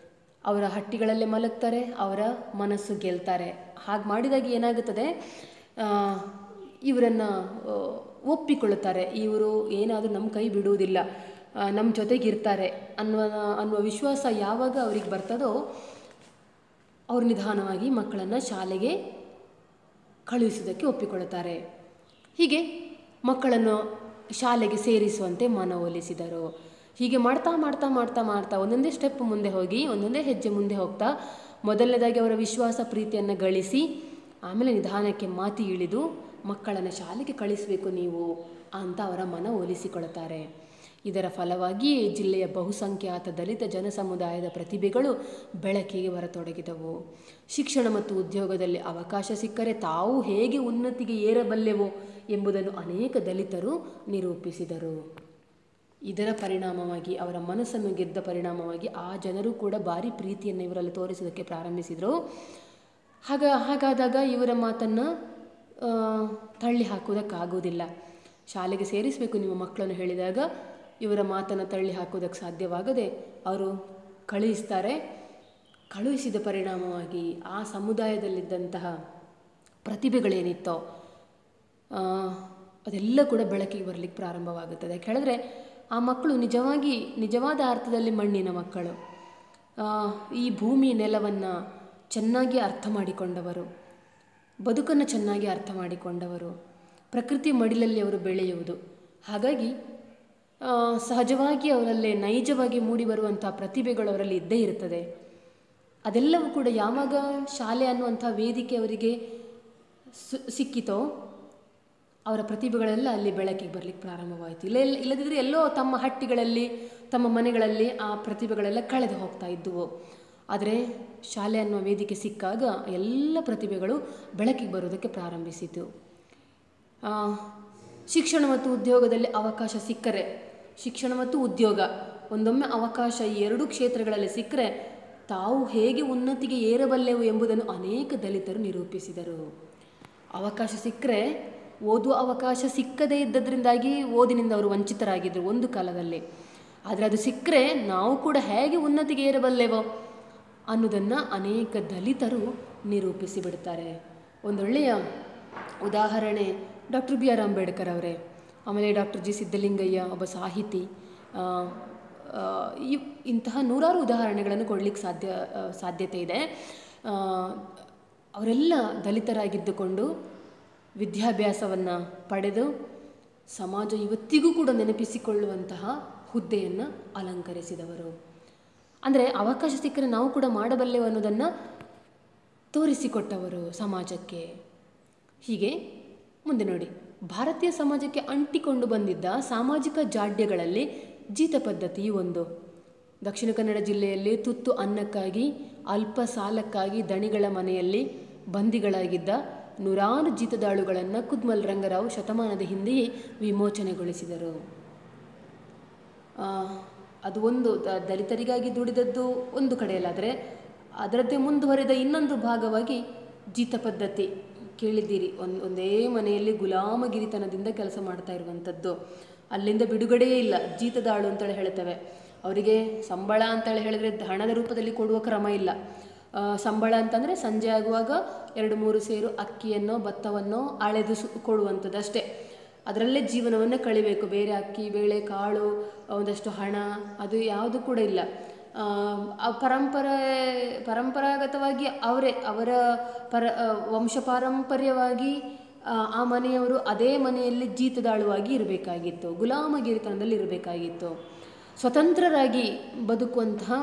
A: ಅವರ ಹಟ್ಟಿಗಳಲ್ಲೇ ಮಲಗ್ತಾರೆ, ಅವರ ಮನಸ್ಸು ಗೆಲ್ತಾರೆ. ಹಾಗೆ ಮಾಡಿದಾಗ ಏನಾಗುತ್ತದೆ, ಇವರನ್ನು ಒಪ್ಪಿಕೊಳ್ಳುತ್ತಾರೆ. ಇವರು ಏನಾದರೂ ನಮ್ಮ ಕೈ ಬಿಡುವುದಿಲ್ಲ, ನಮ್ಮ ಜೊತೆಗಿರ್ತಾರೆ ಅನ್ನುವ ವಿಶ್ವಾಸ ಯಾವಾಗ ಅವ್ರಿಗೆ ಬರ್ತದೋ ಅವರು ನಿಧಾನವಾಗಿ ಮಕ್ಕಳನ್ನು ಶಾಲೆಗೆ ಕಳುಹಿಸೋದಕ್ಕೆ ಒಪ್ಪಿಕೊಳ್ಳುತ್ತಾರೆ. ಹೀಗೆ ಮಕ್ಕಳನ್ನು ಶಾಲೆಗೆ ಸೇರಿಸುವಂತೆ ಮನವೊಲಿಸಿದರು. ಹೀಗೆ ಮಾಡ್ತಾ ಮಾಡ್ತಾ ಮಾಡ್ತಾ ಮಾಡ್ತಾ ಒಂದೊಂದೇ ಸ್ಟೆಪ್ ಮುಂದೆ ಹೋಗಿ, ಒಂದೊಂದೇ ಹೆಜ್ಜೆ ಮುಂದೆ ಹೋಗ್ತಾ ಮೊದಲನೇದಾಗಿ ಅವರ ವಿಶ್ವಾಸ ಪ್ರೀತಿಯನ್ನು ಗಳಿಸಿ, ಆಮೇಲೆ ನಿಧಾನಕ್ಕೆ ಮಾತಿ ಇಳಿದು ಮಕ್ಕಳನ್ನು ಶಾಲೆಗೆ ಕಳಿಸಬೇಕು ನೀವು ಅಂತ ಅವರ ಮನವೊಲಿಸಿಕೊಳ್ಳುತ್ತಾರೆ. ಇದರ ಫಲವಾಗಿ ಜಿಲ್ಲೆಯ ಬಹುಸಂಖ್ಯಾತ ದಲಿತ ಜನಸಮುದಾಯದ ಪ್ರತಿಭೆಗಳು ಬೆಳಕಿಗೆ ಬರತೊಡಗಿದವು. ಶಿಕ್ಷಣ ಮತ್ತು ಉದ್ಯೋಗದಲ್ಲಿ ಅವಕಾಶ ಸಿಕ್ಕರೆ ತಾವು ಹೇಗೆ ಉನ್ನತಿಗೆ ಏರಬಲ್ಲೆವೋ ಎಂಬುದನ್ನು ಅನೇಕ ದಲಿತರು ನಿರೂಪಿಸಿದರು. ಇದರ ಪರಿಣಾಮವಾಗಿ, ಅವರ ಮನಸ್ಸನ್ನು ಗೆದ್ದ ಪರಿಣಾಮವಾಗಿ ಆ ಜನರು ಕೂಡ ಭಾರಿ ಪ್ರೀತಿಯನ್ನು ಇವರಲ್ಲಿ ತೋರಿಸೋದಕ್ಕೆ ಪ್ರಾರಂಭಿಸಿದರು. ಹಾಗಾದಾಗ ಇವರ ಮಾತನ್ನು ತಳ್ಳಿ ಹಾಕುವುದಕ್ಕಾಗುವುದಿಲ್ಲ. ಶಾಲೆಗೆ ಸೇರಿಸಬೇಕು ನಿಮ್ಮ ಮಕ್ಕಳನ್ನು ಹೇಳಿದಾಗ ಇವರ ಮಾತನ್ನು ತಳ್ಳಿ ಹಾಕುವುದಕ್ಕೆ ಸಾಧ್ಯವಾಗದೆ ಅವರು ಕಳುಹಿಸ್ತಾರೆ. ಕಳುಹಿಸಿದ ಪರಿಣಾಮವಾಗಿ ಆ ಸಮುದಾಯದಲ್ಲಿದ್ದಂತಹ ಪ್ರತಿಭೆಗಳೇನಿತ್ತೋ ಅದೆಲ್ಲ ಕೂಡ ಬೆಳಕಿಗೆ ಬರಲಿಕ್ಕೆ ಪ್ರಾರಂಭವಾಗುತ್ತದೆ. ಕೇಳಿದ್ರೆ ಆ ಮಕ್ಕಳು ನಿಜವಾದ ಅರ್ಥದಲ್ಲಿ ಮಣ್ಣಿನ ಮಕ್ಕಳು. ಈ ಭೂಮಿ ನೆಲವನ್ನು ಚೆನ್ನಾಗಿ ಅರ್ಥ ಮಾಡಿಕೊಂಡವರು, ಬದುಕನ್ನು ಚೆನ್ನಾಗಿ ಅರ್ಥ ಮಾಡಿಕೊಂಡವರು, ಪ್ರಕೃತಿ ಮಡಿಲಲ್ಲಿ ಅವರು ಬೆಳೆಯುವುದು. ಹಾಗಾಗಿ ಸಹಜವಾಗಿ ಅವರಲ್ಲಿ ನೈಜವಾಗಿ ಮೂಡಿಬರುವಂಥ ಪ್ರತಿಭೆಗಳು ಅವರಲ್ಲಿ ಇದ್ದೇ ಇರ್ತದೆ. ಅದೆಲ್ಲವೂ ಕೂಡ ಯಾವಾಗ ಶಾಲೆ ಅನ್ನುವಂಥ ವೇದಿಕೆ ಅವರಿಗೆ ಸಿಕ್ಕಿತೋ ಅವರ ಪ್ರತಿಭೆಗಳೆಲ್ಲ ಅಲ್ಲಿ ಬೆಳಕಿಗೆ ಬರಲಿಕ್ಕೆ ಪ್ರಾರಂಭವಾಯಿತು. ಇಲ್ಲದಿದ್ದರೆ ಎಲ್ಲೋ ತಮ್ಮ ಹಟ್ಟಿಗಳಲ್ಲಿ, ತಮ್ಮ ಮನೆಗಳಲ್ಲಿ ಆ ಪ್ರತಿಭೆಗಳೆಲ್ಲ ಕಳೆದು ಹೋಗ್ತಾ ಇದ್ದುವು. ಆದರೆ ಶಾಲೆ ಅನ್ನುವ ವೇದಿಕೆ ಸಿಕ್ಕಾಗ ಎಲ್ಲ ಪ್ರತಿಭೆಗಳು ಬೆಳಕಿಗೆ ಬರೋದಕ್ಕೆ ಪ್ರಾರಂಭಿಸಿತು. ಶಿಕ್ಷಣ ಮತ್ತು ಉದ್ಯೋಗದಲ್ಲಿ ಅವಕಾಶ ಸಿಕ್ಕರೆ, ಶಿಕ್ಷಣ ಮತ್ತು ಉದ್ಯೋಗ ಒಂದೊಮ್ಮೆ ಅವಕಾಶ ಈ ಎರಡೂ ಕ್ಷೇತ್ರಗಳಲ್ಲಿ ಸಿಕ್ಕರೆ ತಾವು ಹೇಗೆ ಉನ್ನತಿಗೆ ಏರಬಲ್ಲೆವು ಎಂಬುದನ್ನು ಅನೇಕ ದಲಿತರು ನಿರೂಪಿಸಿದರು. ಅವಕಾಶ ಸಿಕ್ಕರೆ, ಓದುವ ಅವಕಾಶ ಸಿಕ್ಕದೇ ಇದ್ದದ್ರಿಂದಾಗಿ ಓದಿನಿಂದ ಅವರು ವಂಚಿತರಾಗಿದ್ದರು ಒಂದು ಕಾಲದಲ್ಲಿ. ಆದರೆ ಅದು ಸಿಕ್ಕರೆ ನಾವು ಕೂಡ ಹೇಗೆ ಉನ್ನತಿಗೆ ಏರಬಲ್ಲೆವೋ ಅನ್ನೋದನ್ನು ಅನೇಕ ದಲಿತರು ನಿರೂಪಿಸಿ ಬಿಡ್ತಾರೆ. ಒಂದೊಳ್ಳೆಯ ಉದಾಹರಣೆ ಡಾಕ್ಟರ್ ಬಿ ಆರ್ ಅಂಬೇಡ್ಕರ್ ಅವರೇ, ಆಮೇಲೆ ಡಾಕ್ಟರ್ ಜಿ ಸಿದ್ದಲಿಂಗಯ್ಯ ಒಬ್ಬ ಸಾಹಿತಿ. ಇಂತಹ ನೂರಾರು ಉದಾಹರಣೆಗಳನ್ನು ಕೊಡಲಿಕ್ಕೆ ಸಾಧ್ಯತೆ ಇದೆ. ಅವರೆಲ್ಲ ದಲಿತರಾಗಿದ್ದುಕೊಂಡು ವಿದ್ಯಾಭ್ಯಾಸವನ್ನು ಪಡೆದು ಸಮಾಜ ಇವತ್ತಿಗೂ ಕೂಡ ನೆನಪಿಸಿಕೊಳ್ಳುವಂತಹ ಹುದ್ದೆಯನ್ನು ಅಲಂಕರಿಸಿದವರು. ಅಂದರೆ ಅವಕಾಶ ಸಿಕ್ಕರೆ ನಾವು ಕೂಡ ಮಾಡಬಲ್ಲೆವು ಅನ್ನೋದನ್ನು ತೋರಿಸಿಕೊಟ್ಟವರು ಸಮಾಜಕ್ಕೆ. ಹೀಗೆ ಮುಂದೆ ನೋಡಿ, ಭಾರತೀಯ ಸಮಾಜಕ್ಕೆ ಅಂಟಿಕೊಂಡು ಬಂದಿದ್ದ ಸಾಮಾಜಿಕ ಜಾಡ್ಯಗಳಲ್ಲಿ ಜೀತ ಪದ್ಧತಿಯು ಒಂದು. ದಕ್ಷಿಣ ಕನ್ನಡ ಜಿಲ್ಲೆಯಲ್ಲಿ ತುತ್ತು ಅನ್ನಕ್ಕಾಗಿ, ಅಲ್ಪ ಸಾಲಕ್ಕಾಗಿ ದಣಿಗಳ ಮನೆಯಲ್ಲಿ ಬಂದಿಗಳಾಗಿದ್ದ ನೂರಾರು ಜೀತದಾಳುಗಳನ್ನು ಕುದ್ಮಲ್ ರಂಗರಾವ್ ಶತಮಾನದ ಹಿಂದೆಯೇ ವಿಮೋಚನೆಗೊಳಿಸಿದರು. ಅದು ಒಂದು ದಲಿತರಿಗಾಗಿ ದುಡಿದದ್ದು ಒಂದು ಕಡೆಯಲ್ಲಾದರೆ, ಅದರದ್ದೇ ಮುಂದುವರೆದ ಇನ್ನೊಂದು ಭಾಗವಾಗಿ ಜೀತ ಪದ್ಧತಿ ಕೇಳಿದ್ದೀರಿ. ಒಂದೇ ಮನೆಯಲ್ಲಿ ಗುಲಾಮಗಿರಿತನದಿಂದ ಕೆಲಸ ಮಾಡ್ತಾ ಇರುವಂಥದ್ದು. ಅಲ್ಲಿಂದ ಬಿಡುಗಡೆಯೇ ಇಲ್ಲ. ಜೀತದಾಳು ಅಂತೇಳಿ ಹೇಳ್ತೇವೆ. ಅವರಿಗೆ ಸಂಬಳ ಅಂತೇಳಿ ಹೇಳಿದರೆ ಹಣದ ರೂಪದಲ್ಲಿ ಕೊಡುವ ಕ್ರಮ ಇಲ್ಲ. ಸಂಬಳ ಅಂತಂದರೆ ಸಂಜೆ ಆಗುವಾಗ 2-3 ಸೇರು ಅಕ್ಕಿಯನ್ನೋ ಭತ್ತವನ್ನೋ ಅಳೆದು ಕೊಡುವಂಥದ್ದು ಅಷ್ಟೇ. ಅದರಲ್ಲೇ ಜೀವನವನ್ನು ಕಳಿಬೇಕು. ಬೇರೆ ಅಕ್ಕಿ ಬೇಳೆ ಕಾಳು ಒಂದಷ್ಟು ಹಣ ಅದು ಯಾವುದು ಕೂಡ ಇಲ್ಲ. ಪರಂಪರಾಗತವಾಗಿ ಅವರ ವಂಶ ಪಾರಂಪರ್ಯವಾಗಿ ಆ ಮನೆಯವರು ಅದೇ ಮನೆಯಲ್ಲಿ ಜೀತದಾಳುವಾಗಿ ಇರಬೇಕಾಗಿತ್ತು, ಗುಲಾಮಗಿರಿತನದಲ್ಲಿ ಇರಬೇಕಾಗಿತ್ತು. ಸ್ವತಂತ್ರರಾಗಿ ಬದುಕುವಂತಹ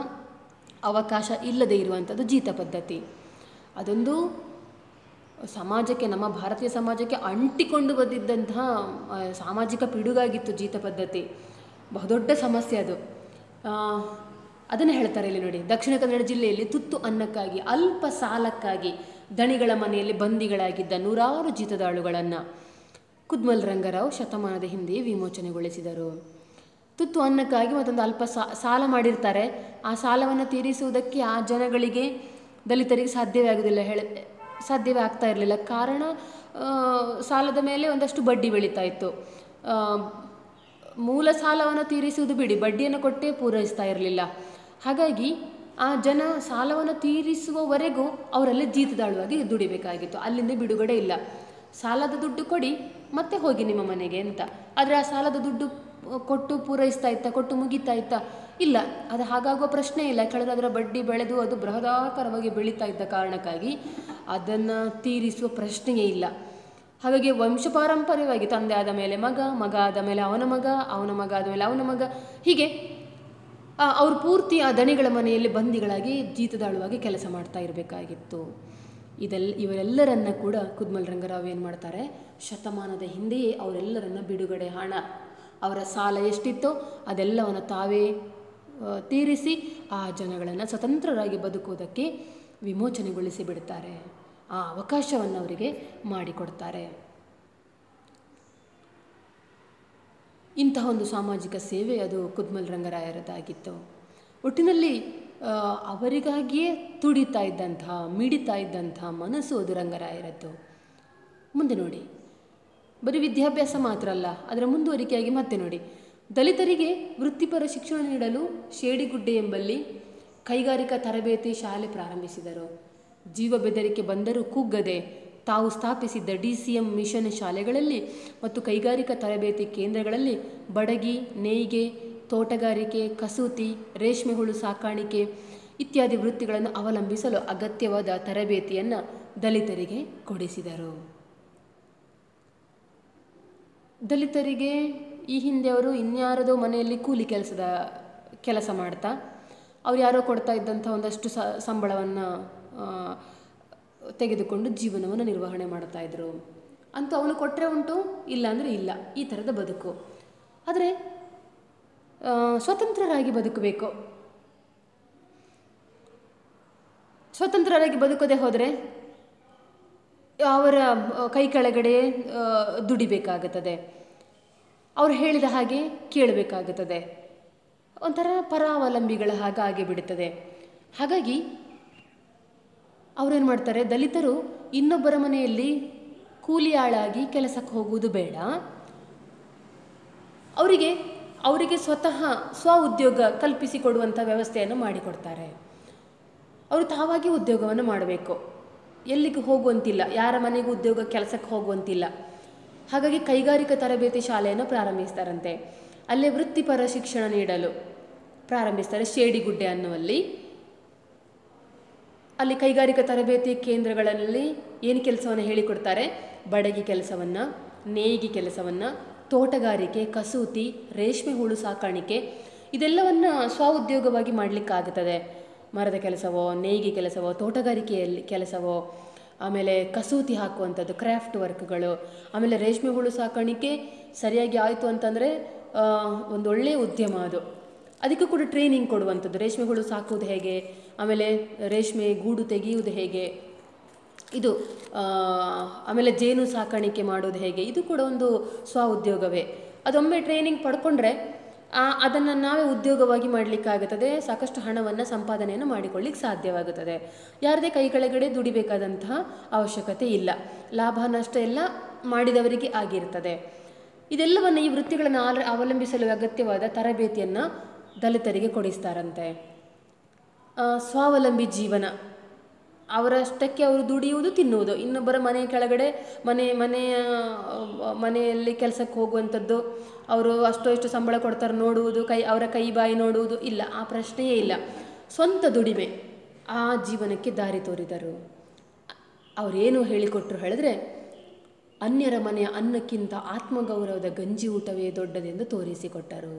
A: ಅವಕಾಶ ಇಲ್ಲದೆ ಇರುವಂಥದ್ದು ಜೀತ ಪದ್ಧತಿ. ಅದೊಂದು ಸಮಾಜಕ್ಕೆ, ನಮ್ಮ ಭಾರತೀಯ ಸಮಾಜಕ್ಕೆ ಅಂಟಿಕೊಂಡು ಬಂದಿದ್ದಂತಹ ಸಾಮಾಜಿಕ ಪಿಡುಗಾಗಿತ್ತು ಜೀತ ಪದ್ಧತಿ. ಬಹುದೊಡ್ಡ ಸಮಸ್ಯೆ ಅದು. ಅದನ್ನು ಹೇಳ್ತಾರೆ ಇಲ್ಲಿ ನೋಡಿ, ದಕ್ಷಿಣ ಕನ್ನಡ ಜಿಲ್ಲೆಯಲ್ಲಿ ತುತ್ತು ಅನ್ನಕ್ಕಾಗಿ, ಅಲ್ಪ ಸಾಲಕ್ಕಾಗಿ ದಣಿಗಳ ಮನೆಯಲ್ಲಿ ಬಂದಿಗಳಾಗಿದ್ದ ನೂರಾರು ಜೀತದಾಳುಗಳನ್ನು ಕುದ್ಮಲ್ ರಂಗರಾವ್ ಶತಮಾನದ ಹಿಂದೆಯೇ ವಿಮೋಚನೆಗೊಳಿಸಿದರು. ತುತ್ತು ಅನ್ನಕ್ಕಾಗಿ ಮತ್ತೊಂದು ಅಲ್ಪ ಸಾಲ ಮಾಡಿರ್ತಾರೆ. ಆ ಸಾಲವನ್ನು ತೀರಿಸುವುದಕ್ಕೆ ಆ ಜನಗಳಿಗೆ, ದಲಿತರಿಗೆ ಸಾಧ್ಯವೇ ಆಗ್ತಾ ಇರಲಿಲ್ಲ. ಕಾರಣ, ಸಾಲದ ಮೇಲೆ ಒಂದಷ್ಟು ಬಡ್ಡಿ ಬೆಳೀತಾ ಇತ್ತು. ಮೂಲ ಸಾಲವನ್ನು ತೀರಿಸುವುದು ಬಿಡಿ, ಬಡ್ಡಿಯನ್ನು ಕೊಟ್ಟೇ ಪೂರೈಸ್ತಾ ಇರಲಿಲ್ಲ. ಹಾಗಾಗಿ ಆ ಜನ ಸಾಲವನ್ನು ತೀರಿಸುವವರೆಗೂ ಅವರಲ್ಲಿ ಜೀತದಾಳುವಾಗಿ ದುಡಿಬೇಕಾಗಿತ್ತು. ಅಲ್ಲಿಂದ ಬಿಡುಗಡೆ ಇಲ್ಲ. ಸಾಲದ ದುಡ್ಡು ಕೊಡಿ ಮತ್ತೆ ಹೋಗಿ ನಿಮ್ಮ ಮನೆಗೆ ಅಂತ. ಆದರೆ ಆ ಸಾಲದ ದುಡ್ಡು ಕೊಟ್ಟು ಪೂರೈಸ್ತಾ ಇತ್ತಾ, ಕೊಟ್ಟು ಮುಗಿತಾ ಇತ್ತಾ? ಇಲ್ಲ, ಅದು ಹಾಗಾಗುವ ಪ್ರಶ್ನೆ ಇಲ್ಲ. ಯಾಕಂದರೆ ಅದರ ಬಡ್ಡಿ ಬೆಳೆದು ಅದು ಬೃಹದಾಕಾರವಾಗಿ ಬೆಳೀತಾ ಇದ್ದ ಕಾರಣಕ್ಕಾಗಿ ಅದನ್ನು ತೀರಿಸುವ ಪ್ರಶ್ನೆಯೇ ಇಲ್ಲ. ಹಾಗಾಗಿ ವಂಶಪಾರಂಪರ್ಯವಾಗಿ ತಂದೆ ಆದ ಮೇಲೆ ಮಗ, ಮಗ ಆದ ಮೇಲೆ ಅವನ ಮಗ, ಅವನ ಮಗ ಆದ ಮೇಲೆ ಅವನ ಮಗ, ಹೀಗೆ ಅವರು ಪೂರ್ತಿ ಆ ದಣಿಗಳ ಮನೆಯಲ್ಲಿ ಬಂದಿಗಳಾಗಿ ಜೀತದಾಳುವಾಗಿ ಕೆಲಸ ಮಾಡ್ತಾ ಇರಬೇಕಾಗಿತ್ತು. ಇವರೆಲ್ಲರನ್ನ ಕೂಡ ಕುದ್ಮಲ್ ರಂಗರಾವ್ ಏನು ಮಾಡ್ತಾರೆ, ಶತಮಾನದ ಹಿಂದೆಯೇ ಅವರೆಲ್ಲರನ್ನ ಬಿಡುಗಡೆ, ಹಣ, ಅವರ ಸಾಲ ಎಷ್ಟಿತ್ತೋ ಅದೆಲ್ಲವನ್ನು ತಾವೇ ತೀರಿಸಿ ಆ ಜನಗಳನ್ನು ಸ್ವತಂತ್ರರಾಗಿ ಬದುಕುವುದಕ್ಕೆ ವಿಮೋಚನೆಗೊಳಿಸಿ ಬಿಡ್ತಾರೆ. ಆ ಅವಕಾಶವನ್ನು ಅವರಿಗೆ ಮಾಡಿಕೊಡ್ತಾರೆ. ಇಂತಹ ಒಂದು ಸಾಮಾಜಿಕ ಸೇವೆ ಅದು ಕುದ್ಮಲ್ ರಂಗರಾಯರದಾಗಿತ್ತು. ಒಟ್ಟಿನಲ್ಲಿ ಅವರಿಗಾಗಿಯೇ ತುಡಿತಾ ಇದ್ದಂತಹ, ಮಿಡಿತಾ ಇದ್ದಂತಹ ಮನಸ್ಸು ಅದು ರಂಗರಾಯರದ್ದು. ಮುಂದೆ ನೋಡಿ, ಬರೀ ವಿದ್ಯಾಭ್ಯಾಸ ಮಾತ್ರ ಅಲ್ಲ, ಅದರ ಮುಂದುವರಿಕೆಯಾಗಿ ಮತ್ತೆ ನೋಡಿ, ದಲಿತರಿಗೆ ವೃತ್ತಿಪರ ಶಿಕ್ಷಣ ನೀಡಲು ಶೇಡಿಗುಡ್ಡೆ ಎಂಬಲ್ಲಿ ಕೈಗಾರಿಕಾ ತರಬೇತಿ ಶಾಲೆ ಪ್ರಾರಂಭಿಸಿದರು. ಜೀವ ಬೆದರಿಕೆ ಬಂದರೂ ಕುಗ್ಗದೆ ತಾವು ಸ್ಥಾಪಿಸಿದ್ದ DCM ಮಿಷನ್ ಶಾಲೆಗಳಲ್ಲಿ ಮತ್ತು ಕೈಗಾರಿಕಾ ತರಬೇತಿ ಕೇಂದ್ರಗಳಲ್ಲಿ ಬಡಗಿ, ನೇಯ್ಗೆ, ತೋಟಗಾರಿಕೆ, ಕಸೂತಿ, ರೇಷ್ಮೆ ಹುಳು ಸಾಕಾಣಿಕೆ ಇತ್ಯಾದಿ ವೃತ್ತಿಗಳನ್ನು ಅವಲಂಬಿಸಲು ಅಗತ್ಯವಾದ ತರಬೇತಿಯನ್ನು ದಲಿತರಿಗೆ ಕೊಡಿಸಿದರು. ದಲಿತರಿಗೆ ಈ ಹಿಂದೆ ಅವರು ಇನ್ಯಾರದೋ ಮನೆಯಲ್ಲಿ ಕೂಲಿ ಕೆಲಸ ಮಾಡ್ತಾ ಅವ್ರು ಯಾರೋ ಕೊಡ್ತಾ ಇದ್ದಂಥ ಒಂದಷ್ಟು ಸಂಬಳವನ್ನು ತೆಗೆದುಕೊಂಡು ಜೀವನವನ್ನು ನಿರ್ವಹಣೆ ಮಾಡ್ತಾಯಿದ್ರು. ಅಂತೂ ಅವನು ಕೊಟ್ಟರೆ ಉಂಟು, ಇಲ್ಲ ಅಂದರೆ ಇಲ್ಲ, ಈ ಥರದ ಬದುಕು. ಆದರೆ ಸ್ವತಂತ್ರರಾಗಿ ಬದುಕಬೇಕು. ಸ್ವತಂತ್ರರಾಗಿ ಬದುಕದೆ ಹೋದರೆ ಅವರ ಕೈ ಕೆಳಗಡೆ ದುಡಿಬೇಕಾಗುತ್ತದೆ, ಅವ್ರು ಹೇಳಿದ ಹಾಗೆ ಕೇಳಬೇಕಾಗುತ್ತದೆ, ಒಂಥರ ಪರಾವಲಂಬಿಗಳ ಹಾಗೆ ಬಿಡುತ್ತದೆ. ಹಾಗಾಗಿ ಅವರೇನು ಮಾಡ್ತಾರೆ, ದಲಿತರು ಇನ್ನೊಬ್ಬರ ಮನೆಯಲ್ಲಿ ಕೂಲಿ ಆಳಾಗಿ ಕೆಲಸಕ್ಕೆ ಹೋಗುವುದು ಬೇಡ, ಅವರಿಗೆ ಸ್ವತಃ ಸ್ವ ಉದ್ಯೋಗ ಕಲ್ಪಿಸಿಕೊಡುವಂಥ ವ್ಯವಸ್ಥೆಯನ್ನು ಮಾಡಿಕೊಡ್ತಾರೆ. ಅವರು ತಾವಾಗಿ ಉದ್ಯೋಗವನ್ನು ಮಾಡಬೇಕು, ಎಲ್ಲಿಗೂ ಹೋಗುವಂತಿಲ್ಲ, ಯಾರ ಮನೆಗೂ ಉದ್ಯೋಗ ಕೆಲಸಕ್ಕೆ ಹೋಗುವಂತಿಲ್ಲ. ಹಾಗಾಗಿ ಕೈಗಾರಿಕಾ ತರಬೇತಿ ಶಾಲೆಯನ್ನು ಪ್ರಾರಂಭಿಸ್ತಾರಂತೆ. ಅಲ್ಲೇ ವೃತ್ತಿಪರ ಶಿಕ್ಷಣ ನೀಡಲು ಪ್ರಾರಂಭಿಸ್ತಾರೆ. ಶೇಡಿಗುಡ್ಡೆ ಅನ್ನುವಲ್ಲಿ ಅಲ್ಲಿ ಕೈಗಾರಿಕಾ ತರಬೇತಿ ಕೇಂದ್ರಗಳಲ್ಲಿ ಏನು ಕೆಲಸವನ್ನು ಹೇಳಿಕೊಡ್ತಾರೆ, ಬಡಗಿ ಕೆಲಸವನ್ನು, ನೇಯ್ಗೆ ಕೆಲಸವನ್ನು, ತೋಟಗಾರಿಕೆ, ಕಸೂತಿ, ರೇಷ್ಮೆ ಹುಳು ಸಾಕಾಣಿಕೆ ಇದೆಲ್ಲವನ್ನು ಸ್ವ ಉದ್ಯೋಗವಾಗಿ ಮಾಡಲಿಕ್ಕಾಗುತ್ತದೆ. ಮರದ ಕೆಲಸವೋ, ನೇಯ್ಗೆ ಕೆಲಸವೋ, ತೋಟಗಾರಿಕೆಯಲ್ಲಿ ಕೆಲಸವೋ, ಆಮೇಲೆ ಕಸೂತಿ ಹಾಕುವಂಥದ್ದು, ಕ್ರಾಫ್ಟ್ ವರ್ಕ್ಗಳು, ಆಮೇಲೆ ರೇಷ್ಮೆ ಹುಳು ಸಾಕಾಣಿಕೆ ಸರಿಯಾಗಿ ಆಯಿತು ಅಂತಂದರೆ ಒಂದೊಳ್ಳೆಯ ಉದ್ಯಮ ಅದು. ಅದಕ್ಕೂ ಕೂಡ ಟ್ರೈನಿಂಗ್ ಕೊಡುವಂಥದ್ದು, ರೇಷ್ಮೆ ಹುಳು ಸಾಕುವುದು ಹೇಗೆ, ಆಮೇಲೆ ರೇಷ್ಮೆ ಗೂಡು ತೆಗೆಯುವುದು ಹೇಗೆ, ಇದು ಆಮೇಲೆ ಜೇನು ಸಾಕಾಣಿಕೆ ಮಾಡೋದು ಹೇಗೆ, ಇದು ಕೂಡ ಒಂದು ಸ್ವ ಉದ್ಯೋಗವೇ. ಅದೊಮ್ಮೆ ಟ್ರೈನಿಂಗ್ ಪಡ್ಕೊಂಡ್ರೆ ಅದನ್ನು ನಾವೇ ಉದ್ಯೋಗವಾಗಿ ಮಾಡಲಿಕ್ಕಾಗುತ್ತದೆ. ಸಾಕಷ್ಟು ಹಣವನ್ನು ಸಂಪಾದನೆಯನ್ನು ಮಾಡಿಕೊಳ್ಳಿಕ್ಕೆ ಸಾಧ್ಯವಾಗುತ್ತದೆ. ಯಾರದೇ ಕೈ ಕೆಳಗಡೆ ದುಡಿಬೇಕಾದಂತಹ ಅವಶ್ಯಕತೆ ಇಲ್ಲ. ಲಾಭ ನಷ್ಟ ಎಲ್ಲ ಮಾಡಿದವರಿಗೆ ಆಗಿರ್ತದೆ. ಇದೆಲ್ಲವನ್ನು, ಈ ವೃತ್ತಿಗಳನ್ನು ಅವಲಂಬಿಸಲು ಅಗತ್ಯವಾದ ತರಬೇತಿಯನ್ನು ದಲಿತರಿಗೆ ಕೊಡಿಸ್ತಾರಂತೆ. ಸ್ವಾವಲಂಬಿ ಜೀವನ, ಅವರಷ್ಟಕ್ಕೆ ಅವರು ದುಡಿಯುವುದು, ತಿನ್ನುವುದು, ಇನ್ನೊಬ್ಬರ ಮನೆ ಕೆಳಗಡೆ ಮನೆಯಲ್ಲಿ ಕೆಲಸಕ್ಕೆ ಹೋಗುವಂಥದ್ದು, ಅವರು ಅಷ್ಟೋ ಇಷ್ಟು ಸಂಬಳ ಕೊಡ್ತಾರೆ ನೋಡುವುದು, ಅವರ ಕೈ ಬಾಯಿ ನೋಡುವುದು ಇಲ್ಲ, ಆ ಪ್ರಶ್ನೆಯೇ ಇಲ್ಲ. ಸ್ವಂತ ದುಡಿಮೆ, ಆ ಜೀವನಕ್ಕೆ ದಾರಿ ತೋರಿದರು. ಅವರೇನು ಹೇಳಿಕೊಟ್ರು ಹೇಳಿದ್ರೆ, ಅನ್ಯರ ಮನೆಯ ಅನ್ನಕ್ಕಿಂತ ಆತ್ಮಗೌರವದ ಗಂಜಿ ಊಟವೇ ದೊಡ್ಡದೆಂದು ತೋರಿಸಿಕೊಟ್ಟರು.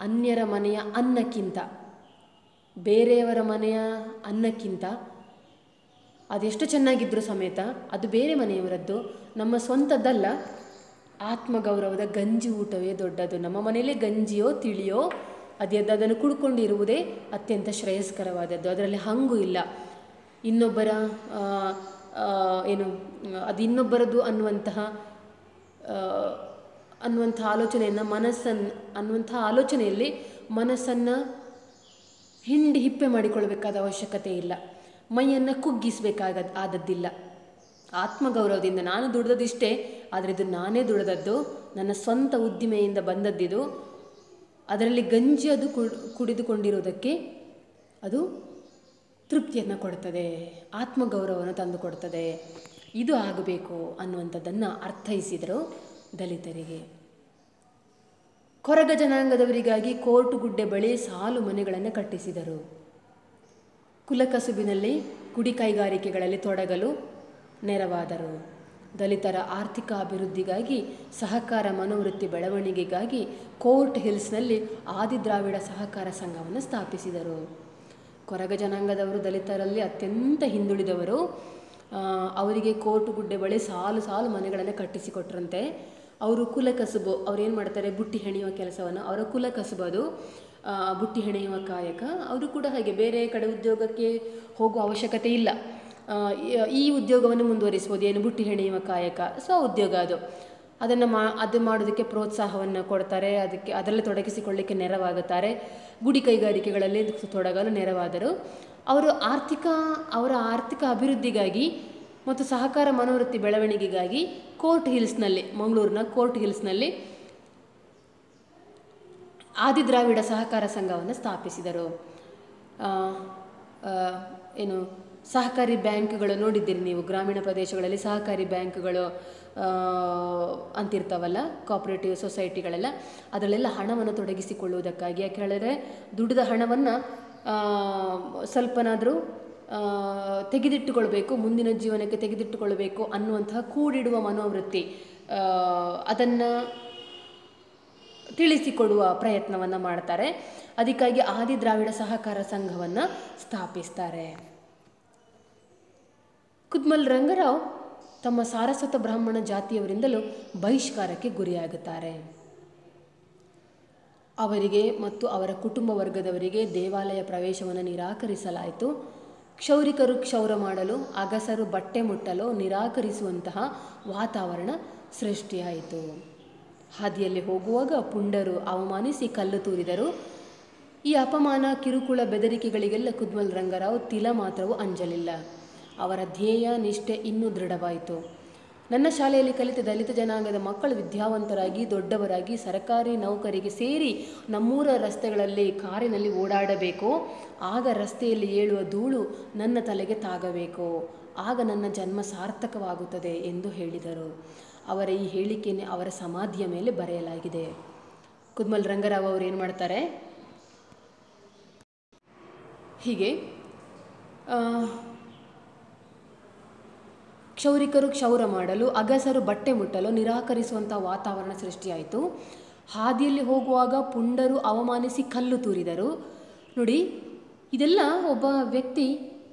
A: ಅನ್ಯರ ಮನೆಯ ಅನ್ನಕ್ಕಿಂತ, ಬೇರೆಯವರ ಮನೆಯ ಅನ್ನಕ್ಕಿಂತ ಅದೆಷ್ಟು ಚೆನ್ನಾಗಿದ್ದರೂ ಸಮೇತ ಅದು ಬೇರೆ ಮನೆಯವರದ್ದು, ನಮ್ಮ ಸ್ವಂತದ್ದಲ್ಲ. ಆತ್ಮಗೌರವದ ಗಂಜಿ ಊಟವೇ ದೊಡ್ಡದು. ನಮ್ಮ ಮನೆಯಲ್ಲೇ ಗಂಜಿಯೋ ತಿಳಿಯೋ ಅದನ್ನು ಕುಡ್ಕೊಂಡಿರುವುದೇ ಅತ್ಯಂತ ಶ್ರೇಯಸ್ಕರವಾದದ್ದು. ಅದರಲ್ಲಿ ಹಂಗೂ ಇಲ್ಲ. ಇನ್ನೊಬ್ಬರ ಏನು ಅದು ಇನ್ನೊಬ್ಬರದು ಅನ್ನುವಂಥ ಆಲೋಚನೆಯನ್ನು ಅನ್ನುವಂಥ ಆಲೋಚನೆಯಲ್ಲಿ ಮನಸ್ಸನ್ನು ಹಿಪ್ಪೆ ಮಾಡಿಕೊಳ್ಬೇಕಾದ ಅವಶ್ಯಕತೆ ಇಲ್ಲ. ಮೈಯನ್ನು ಆದದ್ದಿಲ್ಲ. ಆತ್ಮಗೌರವದಿಂದ ನಾನು ದುಡಿದದಿಷ್ಟೇ, ಆದರೆ ಇದು ನಾನೇ ದುಡಿದದ್ದು, ನನ್ನ ಸ್ವಂತ ಉದ್ದಿಮೆಯಿಂದ ಬಂದದ್ದಿದು, ಅದರಲ್ಲಿ ಗಂಜಿ ಅದು ಕುಡಿದುಕೊಂಡಿರುವುದಕ್ಕೆ ಅದು ತೃಪ್ತಿಯನ್ನು ಕೊಡ್ತದೆ, ಆತ್ಮಗೌರವವನ್ನು ತಂದುಕೊಡ್ತದೆ. ಇದು ಆಗಬೇಕು ಅನ್ನುವಂಥದ್ದನ್ನು ಅರ್ಥೈಸಿದರು ದಲಿತರಿಗೆ. ಕೊರಗ ಜನಾಂಗದವರಿಗಾಗಿ ಕೋರ್ಟು ಗುಡ್ಡೆ ಬಳಿ ಸಾಲು ಮನೆಗಳನ್ನು ಕಟ್ಟಿಸಿದರು. ಕುಲಕಸುಬಿನಲ್ಲಿ ಗುಡಿ ಕೈಗಾರಿಕೆಗಳಲ್ಲಿ ತೊಡಗಲು ನೆರವಾದರು. ದಲಿತರ ಆರ್ಥಿಕ ಅಭಿವೃದ್ಧಿಗಾಗಿ, ಸಹಕಾರ ಮನೋವೃತ್ತಿ ಬೆಳವಣಿಗೆಗಾಗಿ ಕೋರ್ಟ್ ಹಿಲ್ಸ್ನಲ್ಲಿ ಆದಿದ್ರಾವಿಡ ಸಹಕಾರ ಸಂಘವನ್ನು ಸ್ಥಾಪಿಸಿದರು. ಕೊರಗ ಜನಾಂಗದವರು ದಲಿತರಲ್ಲಿ ಅತ್ಯಂತ ಹಿಂದುಳಿದವರು. ಅವರಿಗೆ ಕೋರ್ಟು ಗುಡ್ಡೆ ಬಳಿ ಸಾಲು ಸಾಲು ಮನೆಗಳನ್ನು ಕಟ್ಟಿಸಿಕೊಟ್ರಂತೆ. ಅವರು ಕುಲಕಸುಬು, ಅವ್ರೇನು ಮಾಡ್ತಾರೆ, ಬುಟ್ಟಿ ಹೆಣೆಯುವ ಕೆಲಸವನ್ನು, ಅವರ ಕುಲಕಸುಬು ಅದು ಬುಟ್ಟಿ ಹೆಣೆಯುವ ಕಾಯಕ. ಅವರು ಕೂಡ ಹಾಗೆ ಬೇರೆ ಕಡೆ ಉದ್ಯೋಗಕ್ಕೆ ಹೋಗುವ ಅವಶ್ಯಕತೆ ಇಲ್ಲ, ಈ ಉದ್ಯೋಗವನ್ನು ಮುಂದುವರಿಸ್ಬೋದು. ಏನು, ಬುಟ್ಟಿ ಹೆಣೆಯುವ ಕಾಯಕ ಸ್ವ ಉದ್ಯೋಗ ಅದು. ಅದು ಮಾಡೋದಕ್ಕೆ ಪ್ರೋತ್ಸಾಹವನ್ನು ಕೊಡ್ತಾರೆ, ಅದರಲ್ಲಿ ತೊಡಗಿಸಿಕೊಳ್ಳಿಕ್ಕೆ ನೆರವಾಗುತ್ತಾರೆ. ಗುಡಿ ಕೈಗಾರಿಕೆಗಳಲ್ಲಿ ತೊಡಗಲು ನೆರವಾದರು. ಅವರ ಆರ್ಥಿಕ ಅಭಿವೃದ್ಧಿಗಾಗಿ ಮತ್ತು ಸಹಕಾರ ಮನೋವೃತ್ತಿ ಬೆಳವಣಿಗೆಗಾಗಿ ಮಂಗಳೂರಿನ ಕೋರ್ಟ್ ಹಿಲ್ಸ್ನಲ್ಲಿ ಆದಿದ್ರಾವಿಡ ಸಹಕಾರ ಸಂಘವನ್ನು ಸ್ಥಾಪಿಸಿದರು. ಸಹಕಾರಿ ಬ್ಯಾಂಕ್ಗಳು ನೋಡಿದ್ದೀರಿ ನೀವು, ಗ್ರಾಮೀಣ ಪ್ರದೇಶಗಳಲ್ಲಿ ಸಹಕಾರಿ ಬ್ಯಾಂಕ್ಗಳು ಅಂತಿರ್ತಾವಲ್ಲ, ಕೋಆಪರೇಟಿವ್ ಸೊಸೈಟಿಗಳೆಲ್ಲ, ಅದರಲ್ಲೆಲ್ಲ ಹಣವನ್ನು ತೊಡಗಿಸಿಕೊಳ್ಳುವುದಕ್ಕಾಗಿ. ಯಾಕೆ ಹೇಳಿದ್ರೆ ದುಡಿದ ಹಣವನ್ನು ಸ್ವಲ್ಪನಾದರೂ ತೆಗೆದಿಟ್ಟುಕೊಳ್ಬೇಕು, ಮುಂದಿನ ಜೀವನಕ್ಕೆ ತೆಗೆದಿಟ್ಟುಕೊಳ್ಬೇಕು ಅನ್ನುವಂತಹ ಕೂಡಿಡುವ ಮನೋವೃತ್ತಿ, ಅದನ್ನು ತಿಳಿಸಿಕೊಡುವ ಪ್ರಯತ್ನವನ್ನು ಮಾಡ್ತಾರೆ. ಅದಕ್ಕಾಗಿ ಆದಿದ್ರಾವಿಡ ಸಹಕಾರ ಸಂಘವನ್ನು ಸ್ಥಾಪಿಸ್ತಾರೆ. ಕುದ್ಮಲ್ ರಂಗರಾವ್ ತಮ್ಮ ಸಾರಸ್ವತ ಬ್ರಾಹ್ಮಣ ಜಾತಿಯವರಿಂದಲೂ ಬಹಿಷ್ಕಾರಕ್ಕೆ ಗುರಿಯಾಗುತ್ತಾರೆ. ಅವರಿಗೆ ಮತ್ತು ಅವರ ಕುಟುಂಬ ವರ್ಗದವರಿಗೆ ದೇವಾಲಯ ಪ್ರವೇಶವನ್ನು ನಿರಾಕರಿಸಲಾಯಿತು. ಕ್ಷೌರಿಕರು ಕ್ಷೌರ ಮಾಡಲು, ಅಗಸರು ಬಟ್ಟೆ ಮುಟ್ಟಲು ನಿರಾಕರಿಸುವಂತಹ ವಾತಾವರಣ ಸೃಷ್ಟಿಯಾಯಿತು. ಹಾದಿಯಲ್ಲಿ ಹೋಗುವಾಗ ಪುಂಡರು ಅವಮಾನಿಸಿ ಕಲ್ಲು ತೂರಿದರು. ಈ ಅಪಮಾನ, ಕಿರುಕುಳ, ಬೆದರಿಕೆಗಳಿಗೆಲ್ಲ ಕುದ್ಮಲ್ ರಂಗರಾವ್ ತಿಲ ಮಾತ್ರವೂ ಅಂಜಲಿಲ್ಲ. ಅವರ ಧ್ಯೇಯ ನಿಷ್ಠೆ ಇನ್ನೂ ದೃಢವಾಯಿತು. ನನ್ನ ಶಾಲೆಯಲ್ಲಿ ಕಲಿತ ದಲಿತ ಜನಾಂಗದ ಮಕ್ಕಳು ವಿದ್ಯಾವಂತರಾಗಿ, ದೊಡ್ಡವರಾಗಿ, ಸರ್ಕಾರಿ ನೌಕರಿಗೆ ಸೇರಿ ನಮ್ಮೂರ ರಸ್ತೆಗಳಲ್ಲಿ ಕಾರಿನಲ್ಲಿ ಓಡಾಡಬೇಕು. ಆಗ ರಸ್ತೆಯಲ್ಲಿ ಏಳುವ ಧೂಳು ನನ್ನ ತಲೆಗೆ ತಾಗಬೇಕು. ಆಗ ನನ್ನ ಜನ್ಮ ಸಾರ್ಥಕವಾಗುತ್ತದೆ ಎಂದು ಹೇಳಿದರು. ಅವರ ಈ ಹೇಳಿಕೆಯನ್ನು ಅವರ ಸಮಾಧಿಯ ಮೇಲೆ ಬರೆಯಲಾಗಿದೆ. ಕುದ್ಮಲ್ ರಂಗರಾವ್ ಅವರು ಏನು ಮಾಡ್ತಾರೆ, ಹೀಗೆ ಕ್ಷೌರಿಕರು ಕ್ಷೌರ ಮಾಡಲು, ಅಗಸರು ಬಟ್ಟೆ ಮುಟ್ಟಲು ನಿರಾಕರಿಸುವಂಥ ವಾತಾವರಣ ಸೃಷ್ಟಿಯಾಯಿತು. ಹಾದಿಯಲ್ಲಿ ಹೋಗುವಾಗ ಪುಂಡರು ಅವಮಾನಿಸಿ ಕಲ್ಲು ತೂರಿದರು. ನೋಡಿ, ಇದೆಲ್ಲ ಒಬ್ಬ ವ್ಯಕ್ತಿ